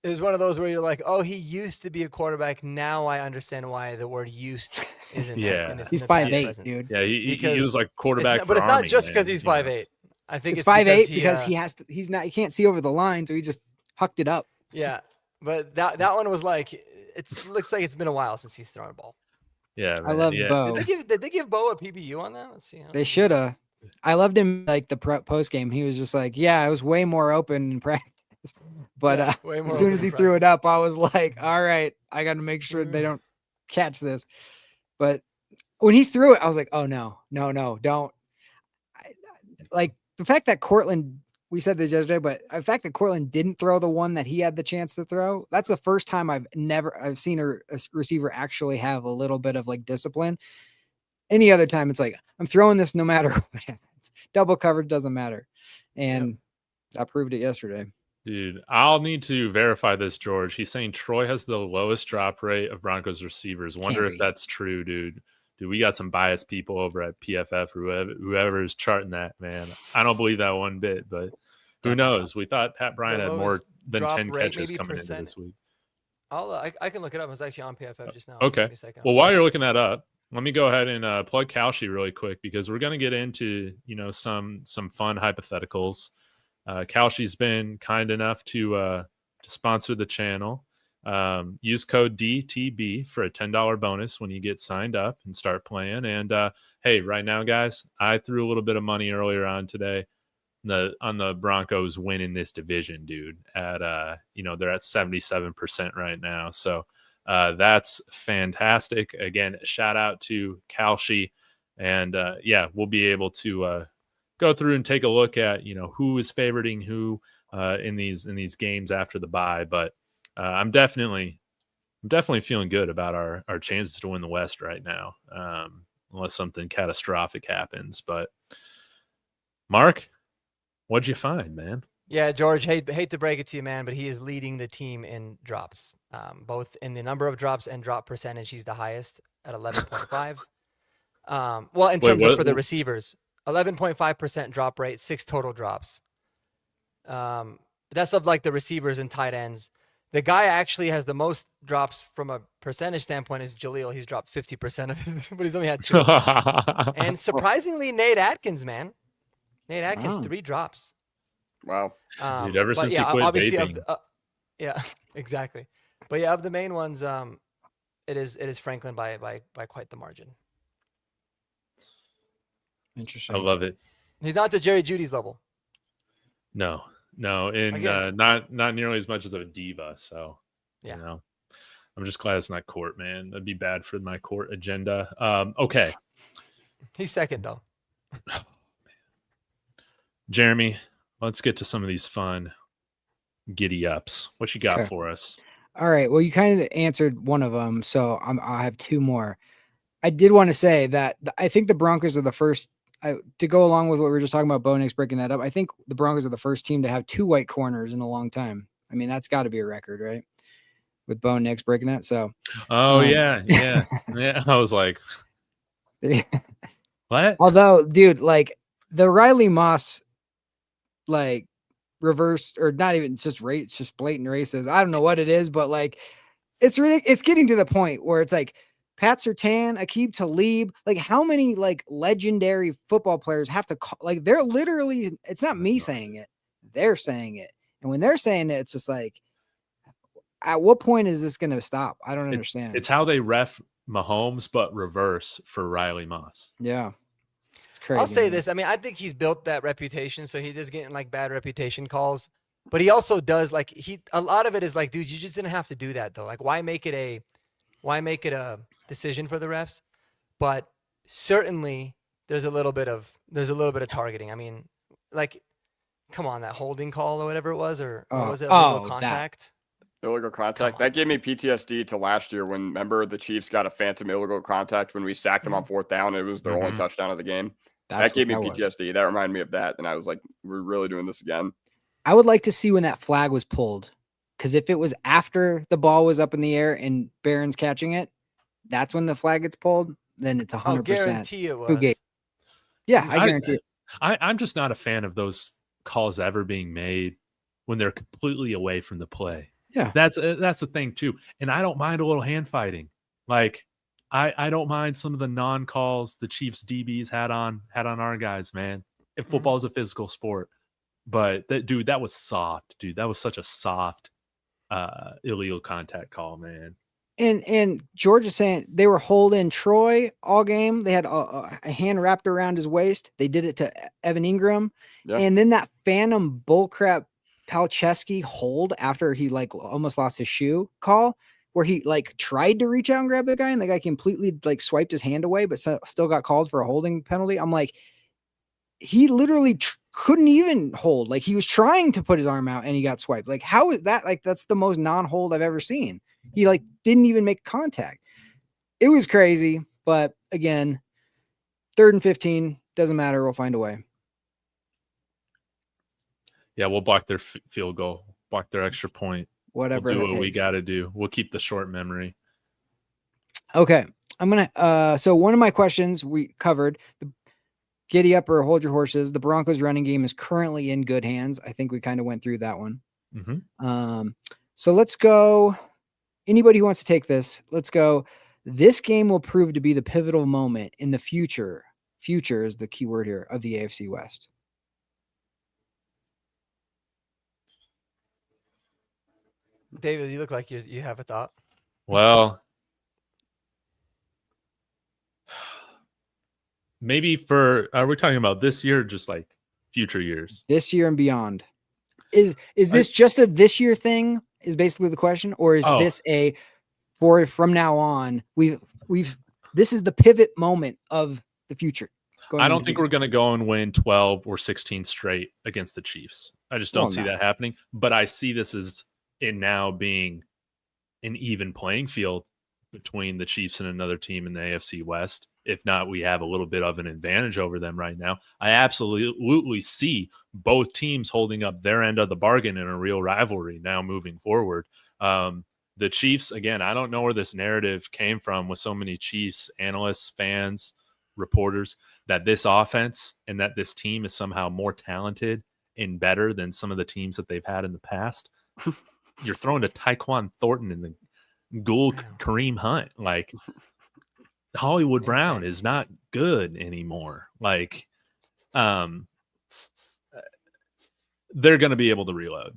It was one of those where you're like, oh, he used to be a quarterback. Now I understand why the word used isn't. Yeah, he's 5'8", dude. Yeah, he was like quarterback. But it's not Army, just because he's 5'8". I think it's 5'8" because he can't see over the line, so he just hucked it up. Yeah, but that one was like, looks like it's been a while since he's thrown a ball. Yeah, man. I love Bo. Did they give Bo a PBU on that? Let's see. They should have. I loved him like the post game. He was just like, yeah, I was way more open in practice. But as soon as he threw it up, I was like, all right, I got to make sure they don't catch this. But when he threw it, I was like, oh, no, don't. Like the fact that Cortland, we said this yesterday, but the fact that Cortland didn't throw the one that he had the chance to throw, that's the first time I've seen a receiver actually have a little bit of like discipline. Any other time, it's like, I'm throwing this no matter what happens. Double coverage doesn't matter. And I proved it yesterday. Dude, I'll need to verify this, George. He's saying Troy has the lowest drop rate of Broncos receivers. Wonder if that's true, dude. Dude, we got some biased people over at PFF, whoever is charting that, man. I don't believe that one bit, but who knows? We thought Pat Bryant had more than 10 catches coming into this week. I can look it up. It's actually on PFF just now. Okay. Well, while you're looking that up, let me go ahead and plug Kalshi really quick, because we're going to get into, some fun hypotheticals. Kalshi's been kind enough to sponsor the channel. Use code DTB for a $10 bonus when you get signed up and start playing. And hey, right now, guys, I threw a little bit of money earlier on today on the Broncos winning this division, dude. At they're at 77% right now, so that's fantastic. Again, shout out to Kalshi, and we'll be able to go through and take a look at who is favoriting who in these games after the bye. But I'm definitely feeling good about our chances to win the West right now, unless something catastrophic happens. But Mark, what'd you find, man? Yeah, George, hate to break it to you, man, but he is leading the team in drops, both in the number of drops and drop percentage. He's the highest at 11.5. Well, in terms of for the receivers, 11.5% drop rate, 6 total drops. That's of like the receivers and tight ends. The guy actually has the most drops from a percentage standpoint is Jaleel. He's dropped 50% of his, but he's only had 2. And surprisingly, Nate Atkins, man. Nate Atkins, 3 drops. Wow. Dude, ever since he quit vaping. Yeah, exactly. But yeah, of the main ones, it is Franklin by quite the margin. Interesting. I love it. He's not to Jerry Judy's level. No, and not nearly as much as a diva. So, yeah, I'm just glad it's not court, man. That'd be bad for my court agenda. Okay. He's second though. Jeremy, let's get to some of these fun giddy ups. What you got Okay. for us? All right. Well, you kind of answered one of them, so I have 2 more. I did want to say that I think the Broncos are the first to go along with what we were just talking about. Bo Nix breaking that up. I think the Broncos are the first team to have 2 white corners in a long time. I mean, that's got to be a record, right? With Bo Nix breaking that. So. Yeah. I was like, what? Although, dude, like the Riley Moss, like reverse or not even just race, it's just blatant racism. I don't know what it is, but like it's really getting to the point where it's like Pat Surtain, Aqib Talib, like how many like legendary football players have to call, like they're literally, it's not me saying it, they're saying it. And when they're saying it, it's just like, at what point is this going to stop? I don't understand. It's how they ref Mahomes, but reverse for Riley Moss. Yeah. It's crazy. I'll say this. I mean, I think he's built that reputation. So he does get in like bad reputation calls, but he also does like a lot of it is like, dude, you just didn't have to do that though. Like why make it a decision for the refs? But certainly there's a little bit of targeting. I mean, like, come on, that holding call or whatever it was, or what was it? Illegal contact. Illegal contact. That gave me PTSD to last year when, remember, the Chiefs got a phantom illegal contact when we sacked them on 4th down. It was their only touchdown of the game. That gave me PTSD. That reminded me of that. And I was like, we're really doing this again. I would like to see when that flag was pulled. Because if it was after the ball was up in the air and Barron's catching it, that's when the flag gets pulled. Then it's 100%. I guarantee it was. Yeah, I guarantee it. I'm just not a fan of those calls ever being made when they're completely away from the play. Yeah, that's the thing too. And I don't mind a little hand fighting. Like I don't mind some of the non-calls the Chiefs DBs had on our guys, man. If football is a physical sport, but that was soft, dude. That was such a soft illegal contact call, man. And George is saying they were holding Troy all game. They had a hand wrapped around his waist. They did it to Evan Ingram. Yeah. And then that phantom bullcrap Palczewski hold after he like almost lost his shoe call, where he like tried to reach out and grab the guy and the guy completely like swiped his hand away, but still got called for a holding penalty. I'm like, he literally couldn't even hold. Like he was trying to put his arm out and he got swiped. Like how is that? Like that's the most non-hold I've ever seen. He like didn't even make contact. It was crazy, but again, 3rd and 15 doesn't matter. We'll find a way. Yeah, we'll block their field goal, block their extra point. Whatever. We'll do what we got to do. We'll keep the short memory. Okay. I'm going to, so one of my questions we covered, the giddy up or hold your horses. The Broncos running game is currently in good hands. I think we kind of went through that one. Mm-hmm. So let's go. Anybody who wants to take this, let's go. This game will prove to be the pivotal moment in the future. Future is the key word here of the AFC West. David, you look like you have a thought. Well, maybe are we talking about this year or just like future years? This year and beyond. Is this just a this year thing is basically the question, or is this a from now on, this is the pivot moment of the future? I don't think we're going to go and win 12 or 16 straight against the Chiefs. I just don't see that happening. But I see this as it now being an even playing field between the Chiefs and another team in the AFC West. If not, we have a little bit of an advantage over them right now. I absolutely see both teams holding up their end of the bargain in a real rivalry now moving forward. The Chiefs, again, I don't know where this narrative came from with so many Chiefs analysts, fans, reporters, that this offense and that this team is somehow more talented and better than some of the teams that they've had in the past. You're throwing to Tyquan Thornton and the Ghoul Kareem Hunt. Like, Hollywood Brown is not good anymore. Like, they're going to be able to reload.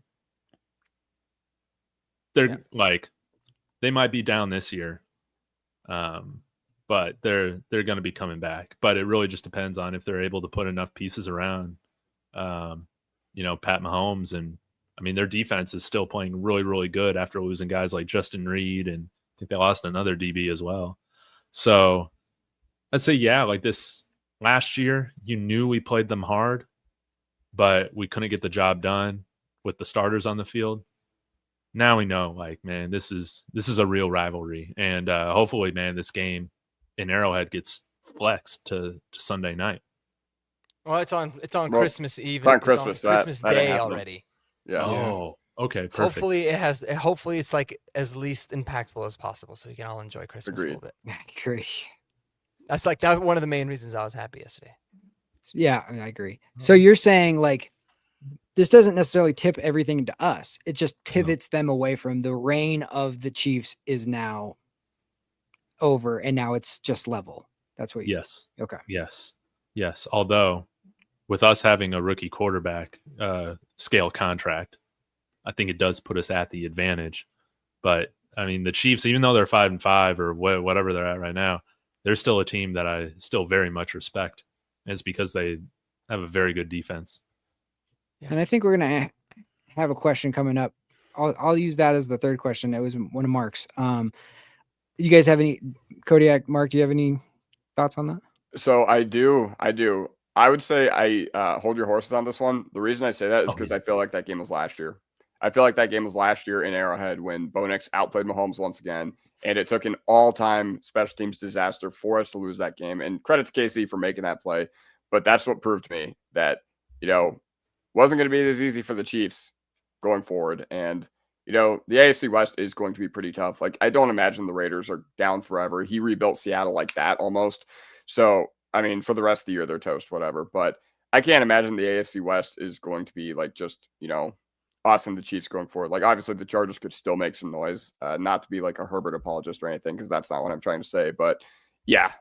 They're like, they might be down this year, but they're going to be coming back. But it really just depends on if they're able to put enough pieces around, Pat Mahomes. And I mean, their defense is still playing really, really good after losing guys like Justin Reed, and I think they lost another DB as well. So I'd say, like this last year, you knew we played them hard, but we couldn't get the job done with the starters on the field. Now we know, like, man, this is a real rivalry. And hopefully, man, this game in Arrowhead gets flexed to Sunday night. Well, it's on Christmas Eve. It's on Christmas Day already. Yeah. Oh, okay. Perfect. Hopefully it's like as least impactful as possible, so we can all enjoy Christmas a little bit. I agree. That's one of the main reasons I was happy yesterday. Yeah, I agree. So you're saying like this doesn't necessarily tip everything to us. It just pivots them away from the reign of the Chiefs is now over, and now it's just level. That's what you. Yes. Okay. Yes. Although with us having a rookie quarterback scale contract, I think it does put us at the advantage. But I mean, the Chiefs, even though they're 5-5 or whatever they're at right now, they're still a team that I still very much respect. And it's because they have a very good defense. Yeah. And I think we're gonna have a question coming up. I'll use that as the third question. It was one of Mark's. You guys have any, Kodiak, Mark? Do you have any thoughts on that? So I do. I would say I hold your horses on this one. The reason I say that is because I feel like that game was last year. I feel like that game was last year in Arrowhead when Bo Nix outplayed Mahomes once again, and it took an all-time special teams disaster for us to lose that game. And credit to KC for making that play, but that's what proved to me that wasn't going to be as easy for the Chiefs going forward. And the AFC West is going to be pretty tough. Like, I don't imagine the Raiders are down forever. He rebuilt Seattle like that almost. So, I mean, for the rest of the year, they're toast, whatever. But I can't imagine the AFC West is going to be like just, us and the Chiefs going forward. Like, obviously, the Chargers could still make some noise. Not to be like a Herbert apologist or anything, because that's not what I'm trying to say. But I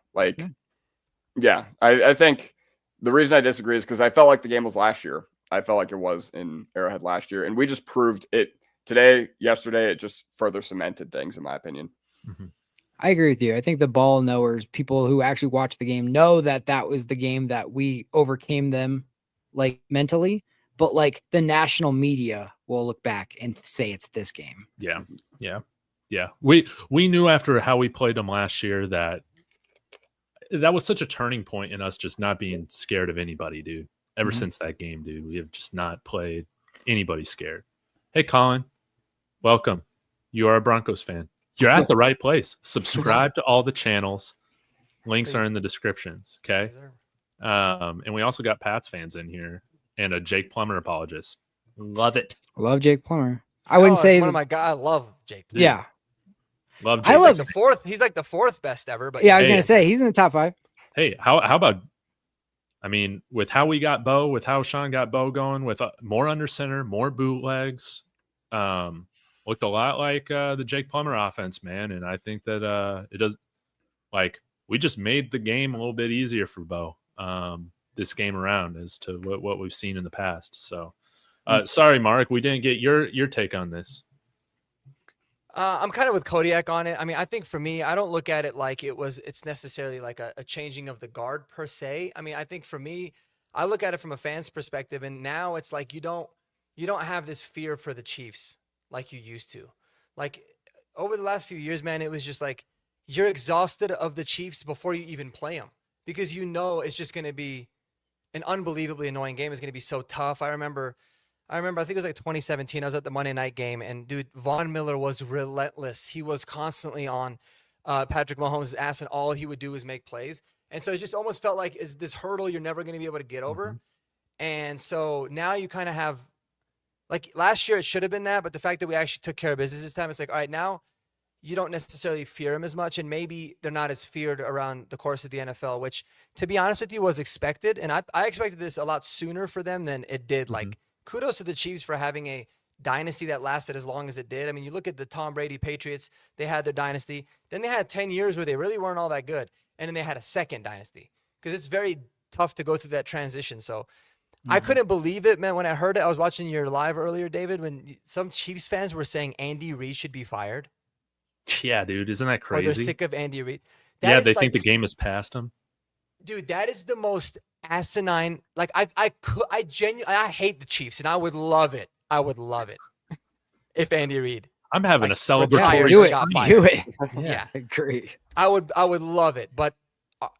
think the reason I disagree is because I felt like the game was last year. I felt like it was in Arrowhead last year. And we just proved it today, yesterday. It just further cemented things, in my opinion. Mm-hmm. I agree with you. I think the ball knowers, people who actually watch the game, know that was the game that we overcame them, like, mentally. But like the national media will look back and say it's this game. Yeah. We knew after how we played them last year that was such a turning point in us just not being scared of anybody, dude. Ever since that game, dude, we have just not played anybody scared. Hey, Colin, welcome. You are a Broncos fan. You're at the right place. Subscribe to all the channels. Links are in the descriptions. Okay. And we also got Pats fans in here and a Jake Plummer apologist. Love it. Love Jake Plummer. I wouldn't say he's one of my guys. I love Jake Plummer. Yeah. Love Jake. I love the fourth. He's like the fourth best ever. But I was going to say he's in the top 5. Hey, how about, I mean, with how we got Bo, with how Sean got Bo going, with more under center, more bootlegs, looked a lot like the Jake Plummer offense, man. And I think that it does, like, we just made the game a little bit easier for Bo this game around as to what we've seen in the past. So, sorry, Mark, we didn't get your take on this. I'm kind of with Kodiak on it. I mean, I think for me, I don't look at it like it's necessarily like a changing of the guard per se. I mean, I think for me, I look at it from a fan's perspective, and now it's like you don't have this fear for the Chiefs like you used to. Like over the last few years, man, it was just like you're exhausted of the Chiefs before you even play them. because it's just going to be an unbelievably annoying game. It's going to be so tough. I remember, I think it was like 2017. I was at the Monday night game, and dude, Von Miller was relentless. He was constantly on Patrick Mahomes' ass, and all he would do is make plays. And so it just almost felt like is this hurdle you're never going to be able to get over. Mm-hmm. And so now you kind of have, like last year it should have been that, but the fact that we actually took care of business this time, it's like, all right, now you don't necessarily fear him as much, and maybe they're not as feared around the course of the NFL, which, to be honest with you, was expected. And I expected this a lot sooner for them than it did. Like, kudos to the Chiefs for having a dynasty that lasted as long as it did. I mean, you look at the Tom Brady Patriots, they had their dynasty. Then they had 10 years where they really weren't all that good. And then they had a second dynasty, because it's very tough to go through that transition. So I couldn't believe it, man. When I heard it, I was watching your live earlier, David, when some Chiefs fans were saying Andy Reid should be fired. Yeah, dude, isn't that crazy? Or they're sick of Andy Reid. Yeah, they think the game has passed him. Dude, that is the most asinine. Like, I genuinely, I hate the Chiefs, and I would love it. I would love it if Andy Reid. I'm having a celebratory. retired, do it. got fired. Do it. Yeah. Agree. I would love it. But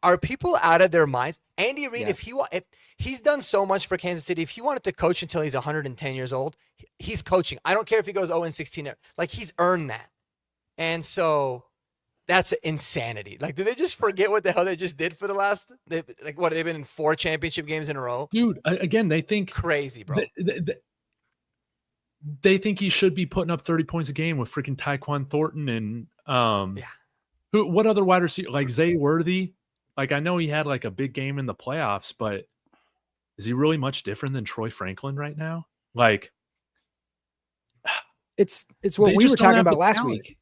are people out of their minds? Andy Reid, Yes. if he's done so much for Kansas City, if he wanted to coach until he's 110 years old, he's coaching. I don't care if he goes 0-16. Like, he's earned that. And so that's insanity. Like, do they just forget what the hell they just did for the last, they've been in 4 championship games in a row? Dude, again, they think Crazy, bro. They think he should be putting up 30 points a game with freaking Tyquan Thornton and what other wide receiver, like Zay Worthy? Like, I know he had like a big game in the playoffs, but is he really much different than Troy Franklin right now? Like, It's what They we just were don't talking have the about last talent. week.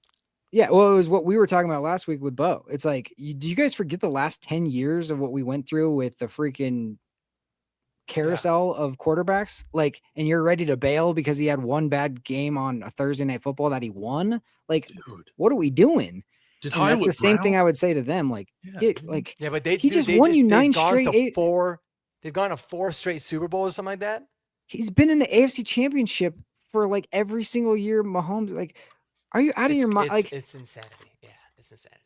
Yeah, well, it was what we were talking about last week with Bo. It's like, do you guys forget the last 10 years of what we went through with the freaking carousel of quarterbacks? Like, and you're ready to bail because he had one bad game on a Thursday Night Football that he won? Like, dude, what are we doing? did And that's Hollywood the same thing Brown- I would say to them. Like, Yeah, get, dude. like Yeah, but he just won you 9 straight. They've gone to 4 straight Super Bowls or something like that. He's been in the AFC Championship for like every single year. Mahomes, like, are you out of your mind? Like, it's insanity. Yeah, it's insanity.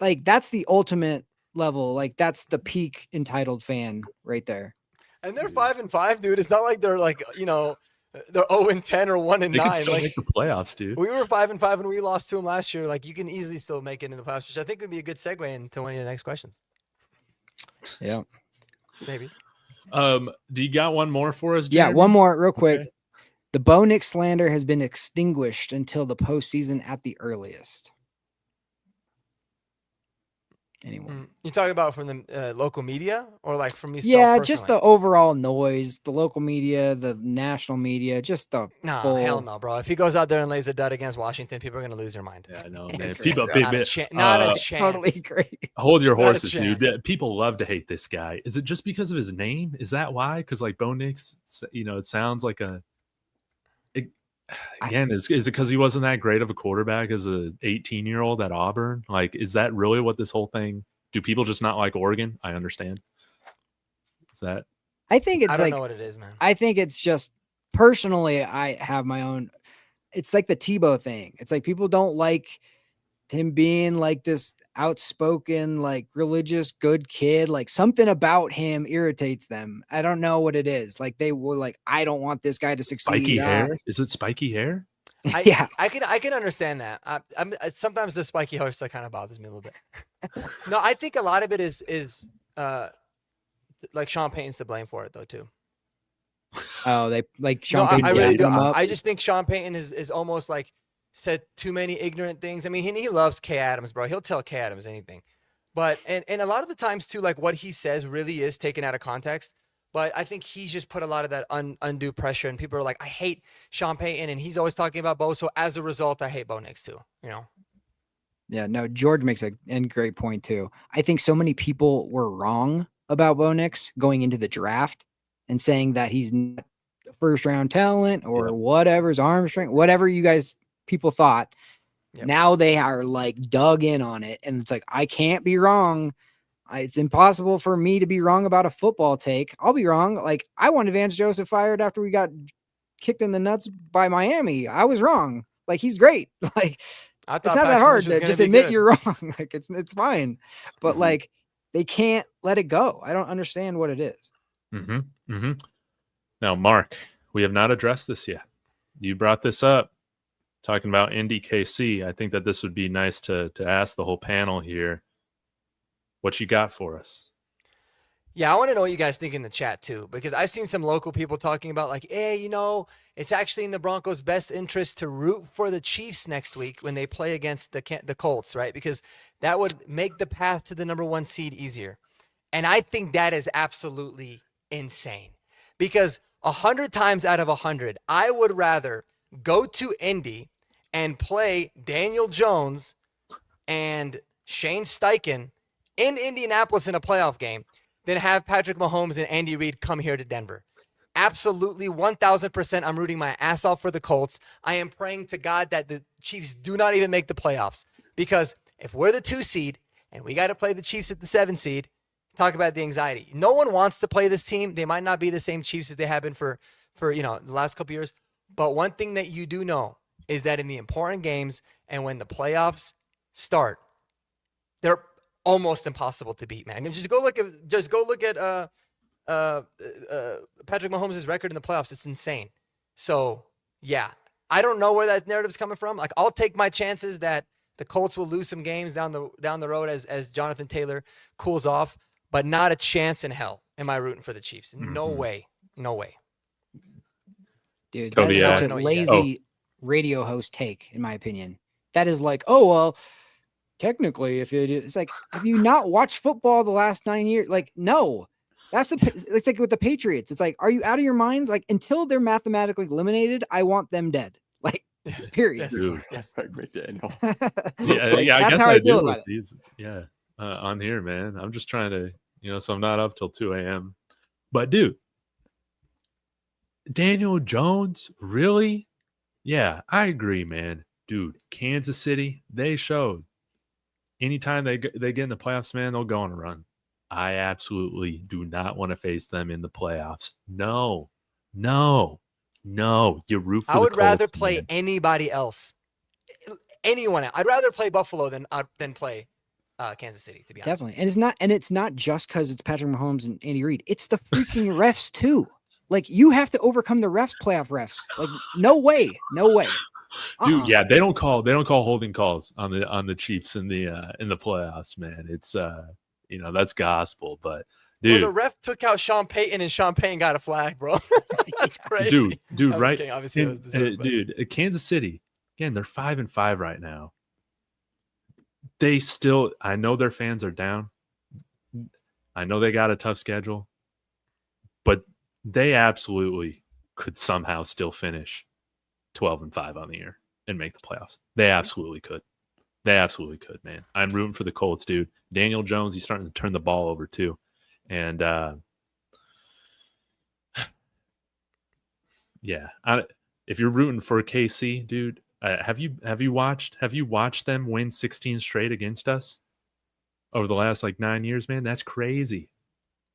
like that's the ultimate level. Like, that's the peak entitled fan right there. And they're 5-5, dude. It's not like they're like, they're 0-10 or 1-9. They can still Like, make the playoffs, dude. we were 5-5 and we lost to them last year. Like, you can easily still make it into the playoffs, which I think would be a good segue into one of the next questions. Yeah. Maybe. Do you got one more for us? Yeah. Jeremy? One more real quick. Okay. The Bo Nix slander has been extinguished until the postseason at the earliest. Anyone? You talking about from the local media or like from me? Yeah, just the overall noise, the local media, the national media, just the no, full... hell no, bro. If he goes out there and lays a dud against Washington, people are gonna lose their mind. Yeah, I know, man. It's- People, Not a chance. Totally agree. hold your Not a horses, chance. dude. People love to hate this guy. Is it just because of his name? Is that why? Because like Bo Nix, it sounds like is it because he wasn't that great of a quarterback as a 18-year-old at Auburn? Like, is that really what this whole thing? Do people just not like Oregon? I understand. Is that? I think it's I don't like know what it is, man. I think it's just personally, I have my own. It's like the Tebow thing. It's like people don't like him being like this outspoken, like religious, good kid. Like something about him irritates them. I don't know what it is. Like they were like, I don't want this guy to succeed. Spiky hair? Is it spiky hair? Yeah. I can understand that. Sometimes the spiky hair still kind of bothers me a little bit. No, I think a lot of it is like Sean Payton's to blame for it though too. Oh, they like No, Sean Payton. I really gassed do. him up. I just think Sean Payton is almost like said too many ignorant things. I mean, he loves Kay Adams, bro. He'll tell Kay Adams anything. But and a lot of the times too, like what he says really is taken out of context. But I think he's just put a lot of that undue pressure, and people are like, I hate Sean Payton, and he's always talking about Bo. So as a result, I hate Bo Nix too. Yeah, no, George makes a great point too. I think so many people were wrong about Bo Nix going into the draft and saying that he's not a first round talent or whatever's arm strength, whatever you guys people thought. Yep. Now they are like dug in on it, and it's like I can't be wrong. It's impossible for me to be wrong about a football take. I'll be wrong. Like I wanted Vance Joseph fired after we got kicked in the nuts by Miami. I was wrong. Like he's great. Like I it's thought not that Paxton hard Lynch was to gonna just be admit good. you're wrong. Like it's fine. But like they can't let it go. I don't understand what it is. Now, Mark, we have not addressed this yet. You brought this up, talking about Indy KC. I think that this would be nice to ask the whole panel here. What you got for us? Yeah, I want to know what you guys think in the chat too, because I've seen some local people talking about like, hey, you know, it's actually in the Broncos' best interest to root for the Chiefs next week when they play against the Colts, right? Because that would make the path to the number 1 seed easier. And I think that is absolutely insane, because 100 times out of 100, I would rather go to Indy and play Daniel Jones and Shane Steichen in Indianapolis in a playoff game than have Patrick Mahomes and Andy Reid come here to Denver. Absolutely, 1,000%. I'm rooting my ass off for the Colts. I am praying to God that the Chiefs do not even make the playoffs, because if we're the 2 seed and we got to play the Chiefs at the 7 seed, talk about the anxiety. No one wants to play this team. They might not be the same Chiefs as they have been for the last couple years. But one thing that you do know is that in the important games and when the playoffs start, they're almost impossible to beat, man. And just go look at Patrick Mahomes' record in the playoffs. It's insane. So yeah, I don't know where that narrative is coming from. Like, I'll take my chances that the Colts will lose some games down the road as Jonathan Taylor cools off, but not a chance in hell am I rooting for the Chiefs. No way. Dude, Cody, that's such yeah. a lazy radio host take, in my opinion. That is like, oh, well, technically, if you do, it's like, have you not watched football the last 9 years? Like, no. It's like with the Patriots. It's like, are you out of your minds? Like, until they're mathematically eliminated, I want them dead. Like, period. Yes. Like McDaniel. Yeah, I that's guess how I I do feel with about it. these. Yeah, on here, man. I'm just trying to, so I'm not up till 2 a.m. But dude, Daniel Jones, really? Yeah, I agree, man. Dude, Kansas City, they showed. Anytime they get in the playoffs, man, they'll go on a run. I absolutely do not want to face them in the playoffs. No. You root for I would the rather Colts, play man. anybody else. Anyone. I'd rather play Buffalo than play Kansas City, to be honest. Definitely. And it's not just because it's Patrick Mahomes and Andy Reid. It's the freaking refs too. Like, you have to overcome the playoff refs. Like, no way. Dude, yeah, they don't call holding calls on the Chiefs in the playoffs, man. It's that's gospel, but dude, Well, the ref took out Sean Payton and Sean Payton got a flag, bro. That's crazy. dude, I'm right? just kidding. Obviously, it was deserved, but- Dude, Kansas City, again, they're 5-5 right now. They still, I know their fans are down. I know they got a tough schedule, but they absolutely could somehow still finish 12-5 on the year and make the playoffs. They absolutely could. Man. I'm rooting for the Colts, dude. Daniel Jones, he's starting to turn the ball over too. And yeah, if you're rooting for KC, dude, have you watched them win 16 straight against us over the last 9 years, man? That's crazy.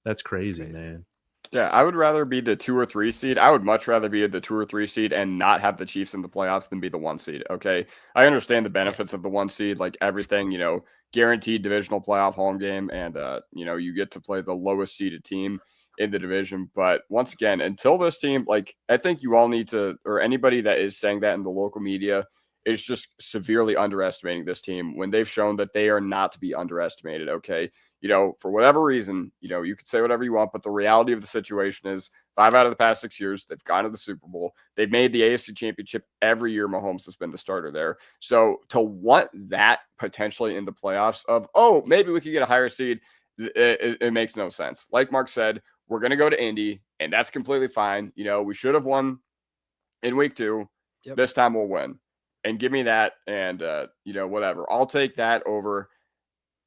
Man. Yeah, I would rather be the 2 or 3 seed. I would much rather be the 2 or 3 seed and not have the Chiefs in the playoffs than be the 1 seed. Okay. I understand the benefits of the 1 seed, like everything, guaranteed divisional playoff home game. And, you get to play the lowest seeded team in the division. But once again, until this team, I think you all need to, or anybody that is saying that in the local media is just severely underestimating this team when they've shown that they are not to be underestimated. Okay. For whatever reason, you could say whatever you want, but the reality of the situation is 5 out of the past 6 years, they've gone to the Super Bowl. They've made the AFC Championship every year. Mahomes has been the starter there. So to want that potentially in the playoffs of, oh, maybe we could get a higher seed, it makes no sense. Like Mark said, we're going to go to Indy, and that's completely fine. We should have won in week 2. Yep. This time we'll win. And give me that, and, whatever. I'll take that over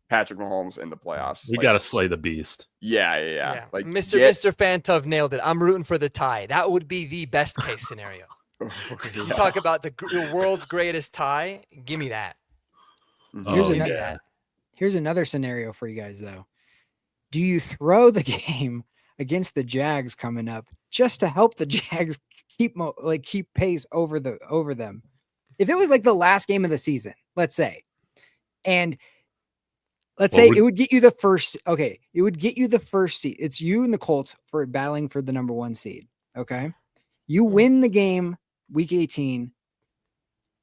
Patrick Mahomes in the playoffs. We got to slay the beast. Yeah. Like Mr. Fantov nailed it. I'm rooting for the tie. That would be the best case scenario. You talk about the world's greatest tie. Give me that. Here's another scenario for you guys, though. Do you throw the game against the Jags coming up just to help the Jags keep pace over them? If it was the last game of the season, let's say, and Let's Well, say we're- it would get you the first. Okay, it would get you the first seed. It's you and the Colts for battling for the number 1 seed. Okay, you Mhm. win the game week 18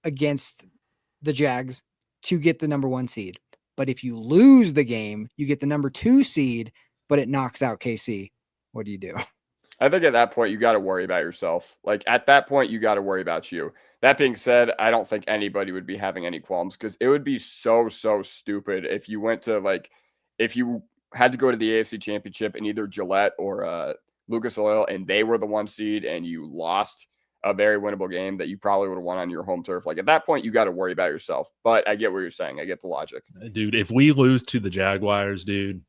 against the Jags to get the number 1 seed. But if you lose the game, you get the number 2 seed, but it knocks out KC. What do you do? I think at that point, you got to worry about yourself. Like at that point, you got to worry about you. That being said, I don't think anybody would be having any qualms because it would be so stupid if you went to if you had to go to the AFC Championship in either Gillette or Lucas Oil and they were the 1 seed and you lost a very winnable game that you probably would have won on your home turf. Like at that point, you got to worry about yourself. But I get what you're saying. I get the logic. dude, if we lose to the Jaguars, dude,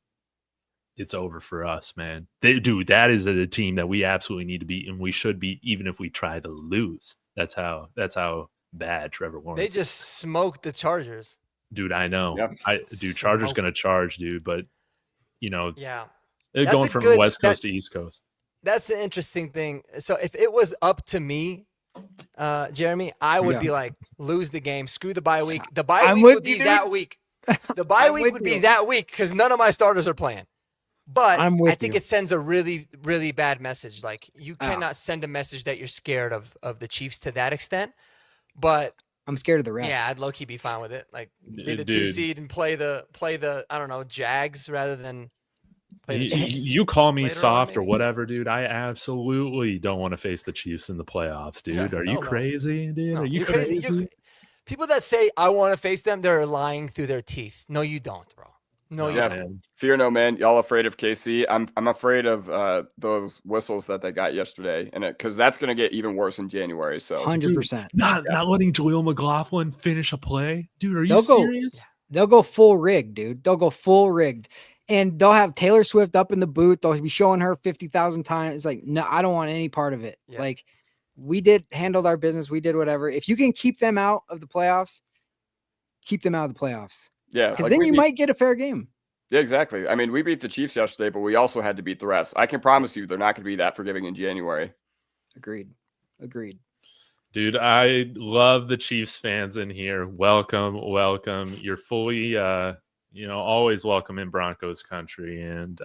it's over for us, man. Dude, that is a team that we absolutely need to beat, and we should beat even if we try to lose. That's how bad Trevor Lawrence. They just smoked the Chargers. Dude, I know. Yep. Chargers Smoke. gonna charge, dude, but Yeah. they're That's going a from good- West Coast that- to East Coast. That's the interesting thing. So if it was up to me, Jeremy, I would Yeah. be like, lose the game, screw the bye week. The bye I'm week with would be you, dude. that week. The bye I'm week with would be you. that week because none of my starters are playing. But I'm with I think you. it sends a really, really bad message. Like you Oh. cannot send a message that you're scared of the Chiefs to that extent. But I'm scared of the refs. yeah, I'd low key be fine with it. Like be the 2 Dude. seed and play the I don't know, Jags rather than play the You, Chiefs. you call me later on, soft or maybe. whatever, dude. I absolutely don't want to face the Chiefs in the playoffs, dude. Yeah, Are you no. crazy, dude? No, Are you you're crazy. crazy? People that say I want to face them, they're lying through their teeth. No, you don't, bro. No, you Yeah. don't. man. Fear no man. Y'all afraid of KC? I'm afraid of those whistles that they got yesterday, and because that's going to get even worse in January. So 100%. Not letting Jaleel McLaughlin finish a play, dude. Are you They'll go- serious? They'll go full rigged, dude. They'll go full rigged. And they'll have Taylor Swift up in the booth. They'll be showing her 50,000 times. It's like, no, I don't want any part of it. Yeah. Like, handled our business. We did whatever. If you can keep them out of the playoffs, keep them out of the playoffs. yeah, Because like then we you beat- might get a fair game. Yeah, exactly. I mean, we beat the Chiefs yesterday, but we also had to beat the refs. I can promise you, they're not going to be that forgiving in January. Agreed. Dude, I love the Chiefs fans in here. Welcome. You're fully, always welcome in Broncos country. And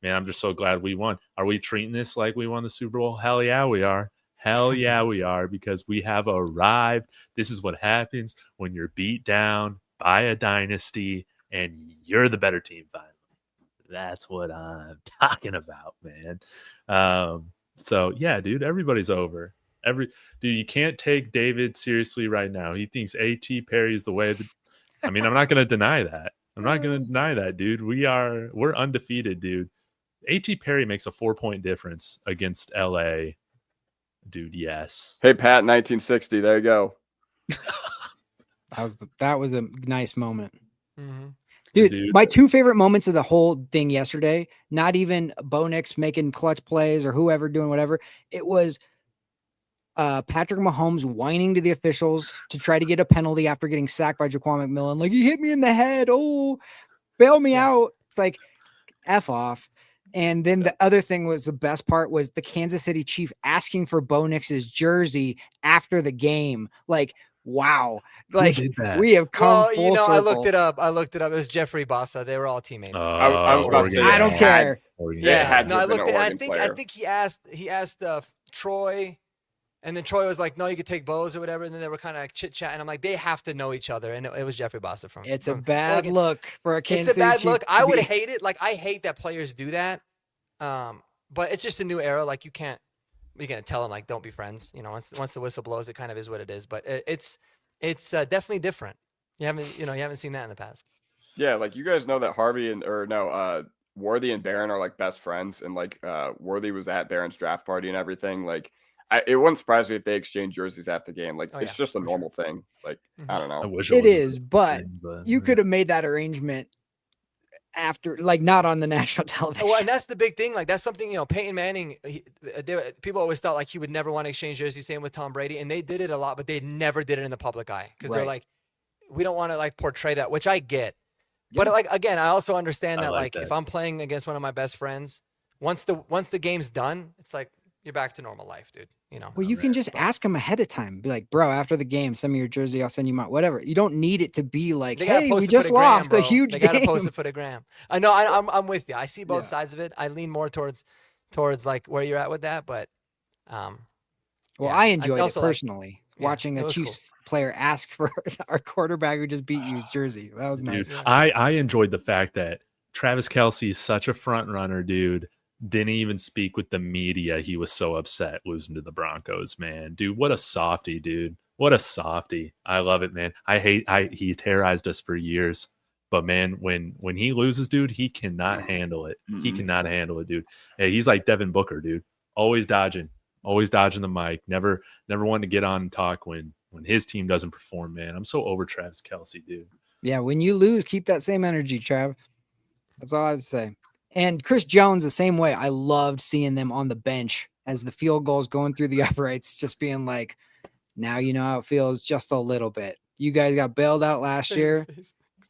man, I'm just so glad we won. Are we treating this like we won the Super Bowl? Hell yeah, we are. Hell yeah, we are, because we have arrived. This is what happens when you're beat down by a dynasty and you're the better team finally. That's what I'm talking about, man. So yeah, dude, everybody's over. Dude, you can't take David seriously right now. He thinks A.T. Perry is the way. I'm not going to deny that. I'm not going to deny that, dude. We're undefeated, dude. A.T. Perry makes a 4-point difference against LA. Dude, yes. Hey, Pat, 1960. There you go. That was a nice moment. Mhm. Dude, my 2 favorite moments of the whole thing yesterday, not even Bo Nix making clutch plays or whoever doing whatever. It was Patrick Mahomes whining to the officials to try to get a penalty after getting sacked by Jaquan McMillan. Like, he hit me in the head. Oh, bail me out. It's like, F off. And then the other thing was, the best part was the Kansas City Chief asking for Bo Nix's jersey after the game. Like, wow. Like, did that? we have come Well, full circle. I looked it up. It was Jeffrey Bossa. They were all teammates. I was about to say, I don't care. Yeah, had to no, I have been looked an at. I Oregon think player. he asked Troy, and then Troy was like, "No, you could take Bose or whatever." And then they were kind of like chit chatting. I'm like, they have to know each other, and it was Jeffrey Bossa from. It's a from bad Oregon. look for a Kansas It's a bad City Chief look. to I would be- hate it. Like, I hate that players do that. But it's just a new era. Like, you're gonna tell them like, don't be friends. Once the whistle blows, it kind of is what it is. But it's definitely different. You haven't seen that in the past. Yeah, like you guys know that Worthy and Barron are like best friends, and like Worthy was at Barron's draft party and everything. Like, it wouldn't surprise me if they exchange jerseys after the game. Like, Oh, it's yeah, just a for normal thing. Like, I don't I know. wish It was is, a but thing, you could have made that arrangement after, like, not on the national television. Well, and that's the big thing. Like, that's something, Peyton Manning, people always thought like he would never want to exchange jerseys, same with Tom Brady. And they did it a lot, but they never did it in the public eye because they're Right. like, we don't want to like portray that, which I get. Yeah. But like, again, I also understand I that like like if that. I'm playing against one of my best friends, once the game's done, it's like you're back to normal life, dude. you know. Well, you can just ask him ahead of time. Be like, bro, after the game, send me your jersey. I'll send you my whatever. You don't need it to be like, They gotta hey, post we it for just the gram, lost a bro. huge They game. gotta post it for the gram. I know. I'm with you. I see both Yeah. sides of it. I lean more towards like where you're at with that, but Well, yeah, I enjoyed it also like- personally. yeah, Watching it a was Chiefs cool. player ask for our quarterback who just beat you's jersey. That was Dude, nice. Yeah. I enjoyed the fact that Travis Kelce is such a front runner, dude. Didn't even speak with the media. He was so upset losing to the Broncos, man. Dude, what a softie, dude. What a softie. I love it, man. He terrorized us for years. But man, when he loses, dude, he cannot handle it. He cannot handle it, dude. Hey, he's like Devin Booker, dude. Always dodging the mic. Never wanting to get on and talk when his team doesn't perform, man. I'm so over Travis Kelce, dude. Yeah, when you lose, keep that same energy, Trav. That's all I have to say. And Chris Jones, the same way. I loved seeing them on the bench as the field goals going through the uprights, just being like, now you know how it feels just a little bit. You guys got bailed out last year,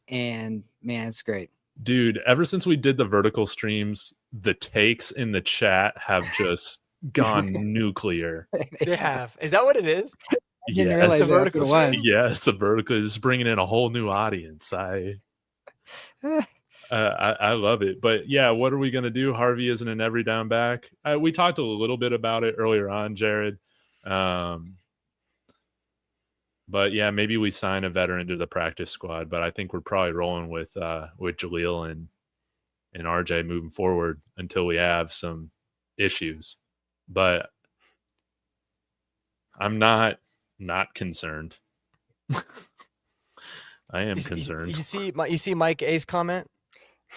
and man, it's great. Dude, ever since we did the vertical streams, the takes in the chat have just gone nuclear. They have. Is that what it is? I didn't Yes. realize The that's what vertical it was. streams? Yes, the vertical is bringing in a whole new audience. I love it. But yeah, what are we going to do? Harvey isn't an every down back. We talked a little bit about it earlier on, Jared. But yeah, maybe we sign a veteran to the practice squad. But I think we're probably rolling with Jaleel and RJ moving forward until we have some issues. But I'm not concerned. I am concerned. You see Mike A's comment?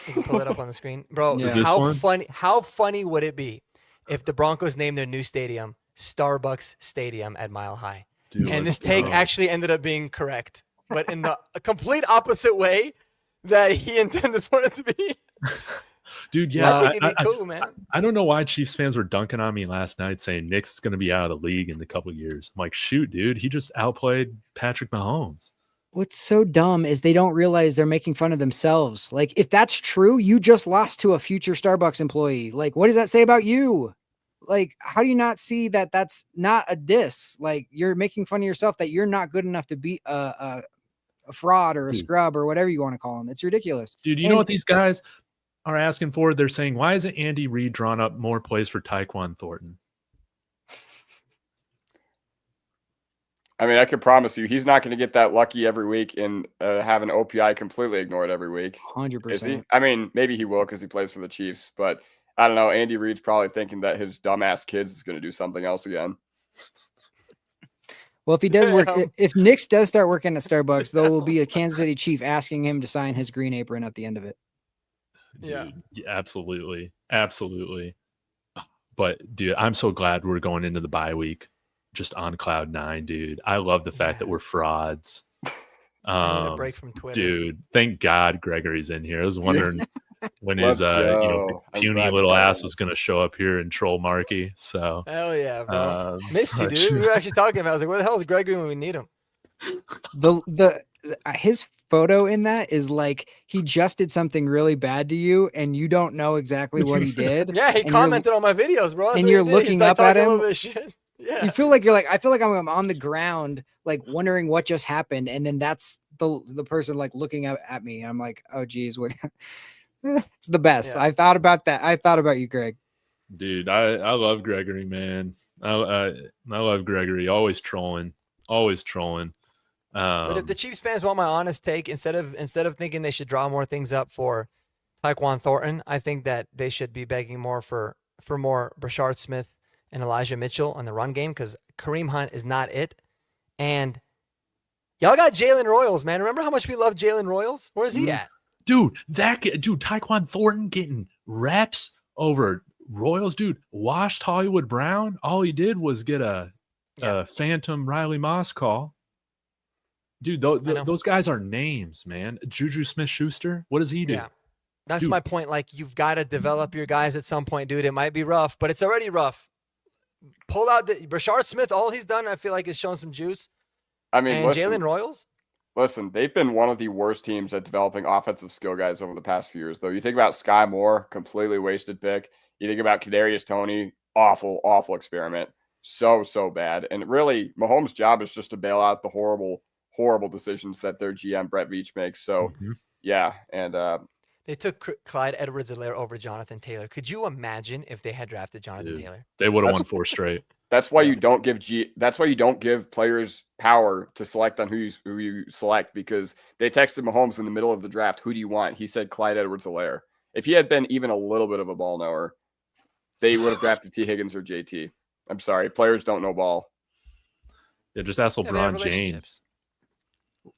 You can pull it up on the screen. Bro, Yeah. This one? how funny would it be if the Broncos named their new stadium Starbucks Stadium at Mile High? Dude, And let's this take go. actually ended up being correct, but in the complete opposite way that he intended for it to be. Dude, yeah, I think it'd be cool, man. I don't know why Chiefs fans were dunking on me last night saying Nix is going to be out of the league in a couple of years. I'm like, shoot, dude, he just outplayed Patrick Mahomes. What's so dumb is they don't realize they're making fun of themselves. Like, if that's true, you just lost to a future Starbucks employee. Like, what does that say about you? Like, how do you not see that that's not a diss? Like, you're making fun of yourself that you're not good enough to be a fraud or a scrub or whatever you want to call them. It's ridiculous. Dude, you know what these guys are asking for? They're saying, why isn't Andy Reid drawn up more plays for Tyquan Thornton? I mean, I can promise you, he's not going to get that lucky every week and have an OPI completely ignored every week. 100%. Is he? I mean, maybe he will because he plays for the Chiefs, but I don't know. Andy Reid's probably thinking that his dumbass kids is going to do something else again. Well, if he does work, if Nix does start working at Starbucks, there will be a Kansas City Chief asking him to sign his green apron at the end of it. Dude, yeah, absolutely. Absolutely. But, dude, I'm so glad we're going into the bye week just on cloud nine, dude. I love the fact that we're frauds. I need a break from Twitter. Dude, thank God Gregory's in here. I was wondering when Let's his go. I'm puny glad little you're ass telling was going to show up here and troll Marky. So Hell yeah, bro. Missed you, but- dude. We were actually talking about it. I was like, where the hell is Gregory when we need him? His photo in that is like he just did something really bad to you and you don't know exactly what he did. Yeah, he and commented on my videos, bro. That's and what you're he did. He looking started up at talking a him. little bit of shit. Yeah. You feel like you're like, I feel like I'm on the ground, like wondering what just happened. And then that's the person like looking at me. I'm like, oh geez, what it's the best. Yeah. I thought about that. I thought about you, Greg. Dude, I love Gregory, man. I love Gregory. Always trolling. But if the Chiefs fans want my honest take, instead of thinking they should draw more things up for Tyquan Thornton, I think that they should be begging more for more Brashard Smith and Elijah Mitchell on the run game, because Kareem Hunt is not it. And y'all got Jalen Royals, man. Remember how much we love Jalen Royals? Where's he at? Dude, Tyquan Thornton getting reps over Royals, dude. Washed Hollywood Brown. All he did was get a phantom Riley Moss call. Dude, those guys are names, man. Juju Smith-Schuster, what does he do? Yeah. That's Dude. my point. Like, you've got to develop your guys at some point, dude. It might be rough, but it's already rough. Pull out Brashard Smith. All he's done, I feel like, is shown some juice. I mean, And Jalen Royals? Listen, they've been one of the worst teams at developing offensive skill guys over the past few years, though. You think about Sky Moore, completely wasted pick. You think about Kadarius Toney, awful experiment. so bad. And really, Mahomes' job is just to bail out the horrible decisions that their GM Brett Veach makes. So yeah, and they took Clyde Edwards-Helaire over Jonathan Taylor. Could you imagine if they had drafted Jonathan Taylor? They would have won 4 straight. That's why you don't give That's why you don't give players power to select on who you select, because they texted Mahomes in the middle of the draft, "Who do you want?" He said Clyde Edwards-Helaire. If he had been even a little bit of a ball knower, they would have drafted T. Higgins or JT. I'm sorry, players don't know ball. Yeah, just ask LeBron James.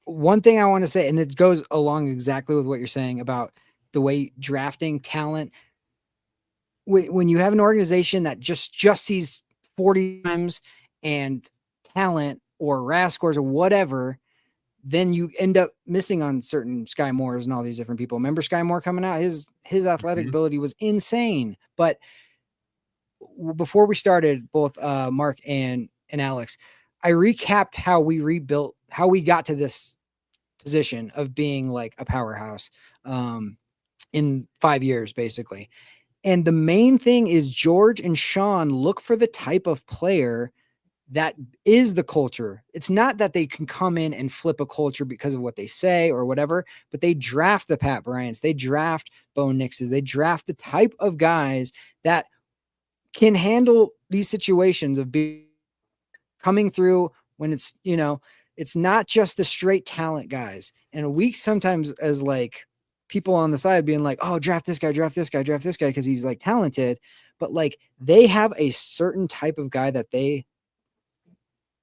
One thing I want to say, and it goes along exactly with what you're saying about the way drafting talent. When you have an organization that just sees 40 times and talent or RAS scores or whatever, then you end up missing on certain Sky Moores and all these different people. Remember Sky Moore coming out? His athletic ability was insane. But before we started, both Mark and Alex, I recapped how we got to this position of being like a powerhouse in 5 years, basically. And the main thing is George and Sean look for the type of player that is the culture. It's not that they can come in and flip a culture because of what they say or whatever, but they draft the Pat Bryants, they draft Bo Nixes, they draft the type of guys that can handle these situations of being coming through when it's, it's not just the straight talent guys. And we sometimes as like people on the side being like, oh, draft this guy, because he's like talented, but like they have a certain type of guy that they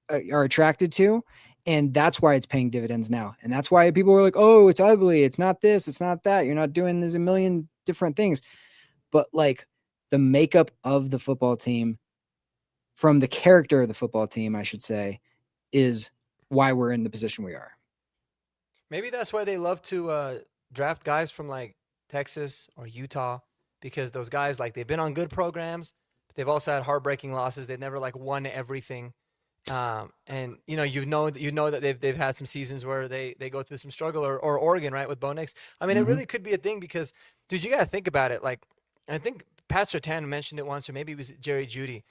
are attracted to, and that's why it's paying dividends now. And that's why people were like, oh, it's ugly, it's not this, it's not that, you're not doing this a million different things. But like the makeup of the football team, from the character of the football team, I should say, is why we're in the position we are. Maybe that's why they love to draft guys from like Texas or Utah, because those guys, like, they've been on good programs, but they've also had heartbreaking losses. They've never like won everything. And you know that they've had some seasons where they go through some struggle, or Oregon, right, with Bo Nix. I mean, it really could be a thing because, dude, you got to think about it. Like, I think Pat Surtain mentioned it once, or maybe it was Jerry Jeudy.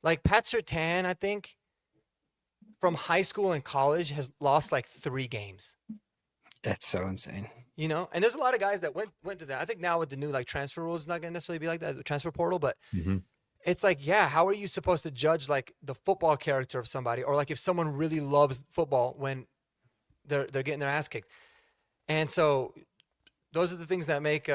Like, Pat Surtain, I think, from high school and college has lost like 3 games. That's so insane. And there's a lot of guys that went to that. I think now with the new like transfer rules, it's not going to necessarily be like that, the transfer portal, but it's like, yeah, how are you supposed to judge like the football character of somebody, or like if someone really loves football when they're getting their ass kicked? And so those are the things that make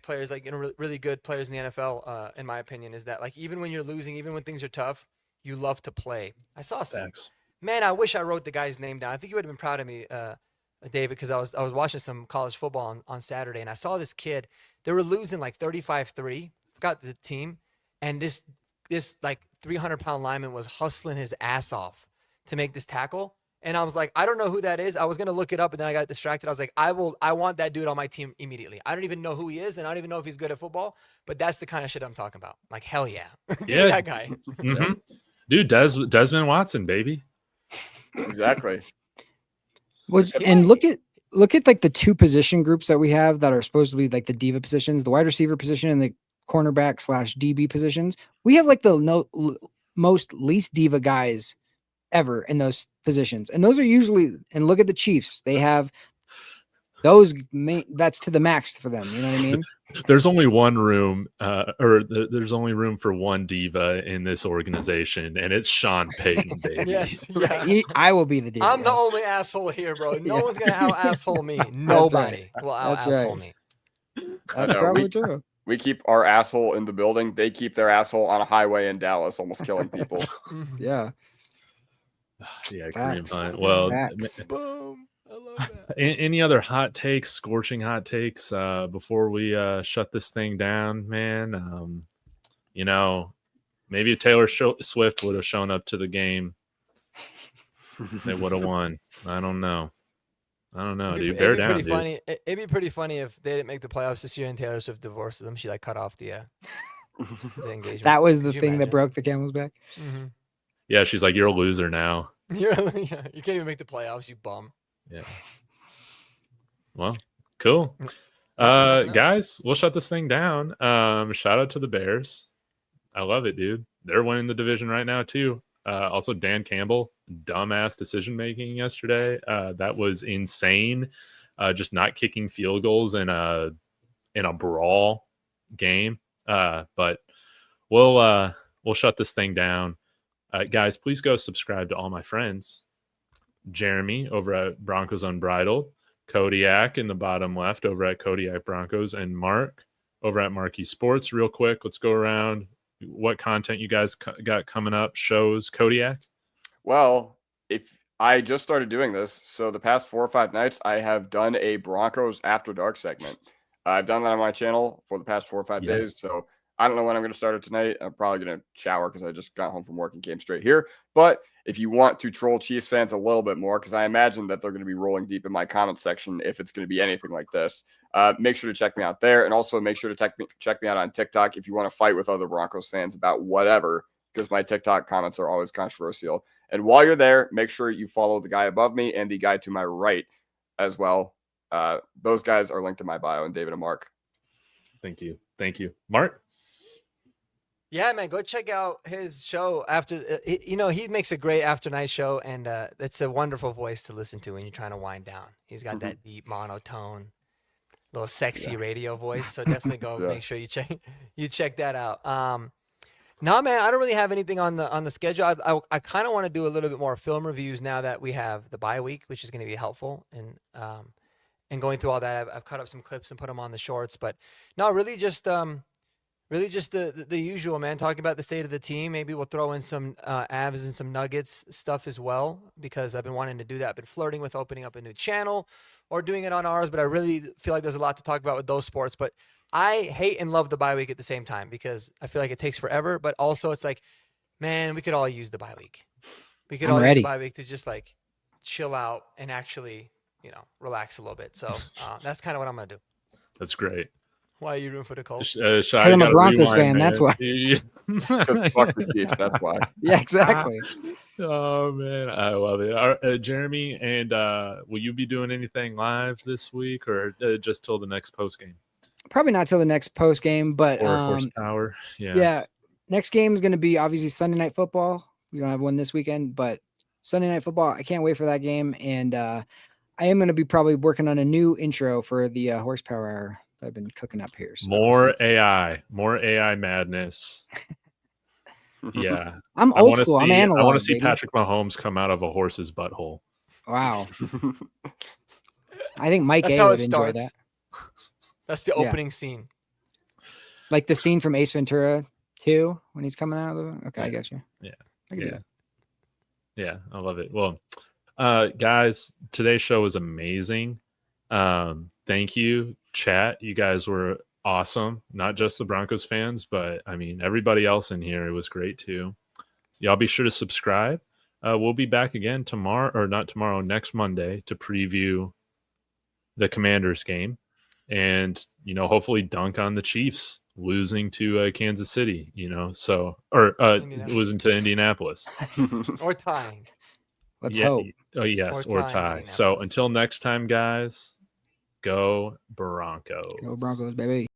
players like really good players in the NFL, in my opinion, is that like even when you're losing, even when things are tough, you love to play. I saw, man, I wish I wrote the guy's name down. I think you would have been proud of me, David, because I was watching some college football on Saturday, and I saw this kid. They were losing like 35-3. Forgot the team, and this like 300-pound lineman was hustling his ass off to make this tackle. And I was like, I don't know who that is. I was gonna look it up, and then I got distracted. I was like, I want that dude on my team immediately. I don't even know who he is, and I don't even know if he's good at football. But that's the kind of shit I'm talking about. Like, hell yeah, yeah, that guy. Dude, Desmond Watson, baby. Exactly. Well, and look at like the 2 position groups that we have that are supposed to be like the diva positions, the wide receiver position and the cornerback / DB positions. We have like the most least diva guys ever in those positions. And those are usually, and look at the Chiefs, they have those that's to the max for them. You know what I mean? There's only one room, there's only room for one diva in this organization, and it's Sean Payton, baby. Yes, yeah. I will be the diva. I'm the only asshole here, bro. No one's gonna out asshole me. Nobody will out asshole me. That's probably true. We keep our asshole in the building. They keep their asshole on a highway in Dallas, almost killing people. Yeah. Yeah, Kareem Hunt. Well, boom. I love that. Any other hot takes, scorching hot takes before we shut this thing down, man? Maybe if Taylor Swift would have shown up to the game, they would have won. I don't know, dude. Bear down, dude. It'd be pretty funny if they didn't make the playoffs this year and Taylor Swift divorces them. She like cut off the engagement. That was the thing that broke the camel's back. Mm-hmm. Yeah, she's like, you're a loser now. You can't even make the playoffs, you bum. Yeah. Well, cool. Guys, we'll shut this thing down. Shout out to the Bears. I love it, dude. They're winning the division right now too. Also, Dan Campbell, dumbass decision making yesterday. That was insane. Just not kicking field goals in a brawl game. But we'll shut this thing down. Guys, please go subscribe to all my friends. Jeremy over at Broncos Unbridled, Kodiak in the bottom left over at Kodiak Broncos, and Mark over at Marquee Sports. Real quick, let's go around. What content you guys got coming up? Shows, Kodiak? Well, if I just started doing this, so the past 4 or 5 nights, I have done a Broncos After Dark segment. I've done that on my channel for the past 4 or 5 days, so I don't know when I'm going to start it tonight. I'm probably going to shower because I just got home from work and came straight here. But if you want to troll Chiefs fans a little bit more, because I imagine that they're going to be rolling deep in my comment section if it's going to be anything like this, make sure to check me out there. And also make sure to check me out on TikTok if you want to fight with other Broncos fans about whatever, because my TikTok comments are always controversial. And while you're there, make sure you follow the guy above me and the guy to my right as well. Those guys are linked in my bio, and David and Mark. Thank you. Mark? Yeah, man, go check out his show after. He makes a great after night show, and it's a wonderful voice to listen to when you're trying to wind down. He's got that deep monotone, little sexy radio voice. So definitely go make sure you check that out. No, man, I don't really have anything on the schedule. I kind of want to do a little bit more film reviews now that we have the bye week, which is going to be helpful. And going through all that, I've cut up some clips and put them on the shorts. But no, really just the usual, man. Talking about the state of the team. Maybe we'll throw in some Avs and some Nuggets stuff as well, because I've been wanting to do that. I've been flirting with opening up a new channel or doing it on ours, but I really feel like there's a lot to talk about with those sports. But I hate and love the bye week at the same time, because I feel like it takes forever. But also it's like, man, we could all use the bye week. We could all use the bye week to just like chill out and actually, relax a little bit. So that's kind of what I'm going to do. That's great. Why are you rooting for the Colts? I'm a Broncos fan. That's why. Fuck the Chiefs. That's why. Yeah, exactly. Oh man, I love it. Jeremy, and will you be doing anything live this week, or just till the next post game? Probably not till the next post game, but or horsepower. Yeah. Next game is going to be obviously Sunday Night Football. We don't have one this weekend, but Sunday Night Football. I can't wait for that game, and I am going to be probably working on a new intro for the horsepower hour that I've been cooking up here. So. More AI madness. Yeah, I'm old school. I'm analog. I want to see Patrick Mahomes come out of a horse's butthole. Wow. I think Mike A would enjoy that. That's the opening scene. Like the scene from Ace Ventura 2 when he's coming out of the. Okay, I got you. Yeah, I love it. Well, guys, today's show was amazing. Thank you, chat. You guys were awesome. Not just the Broncos fans, but I mean everybody else in here. It was great too. So y'all be sure to subscribe. We'll be back again next Monday to preview the Commanders game, and hopefully dunk on the Chiefs losing to Kansas City. Losing to Indianapolis or tying. Let's hope. Oh yes, or tie. So until next time, guys. Go Broncos. Go Broncos, baby.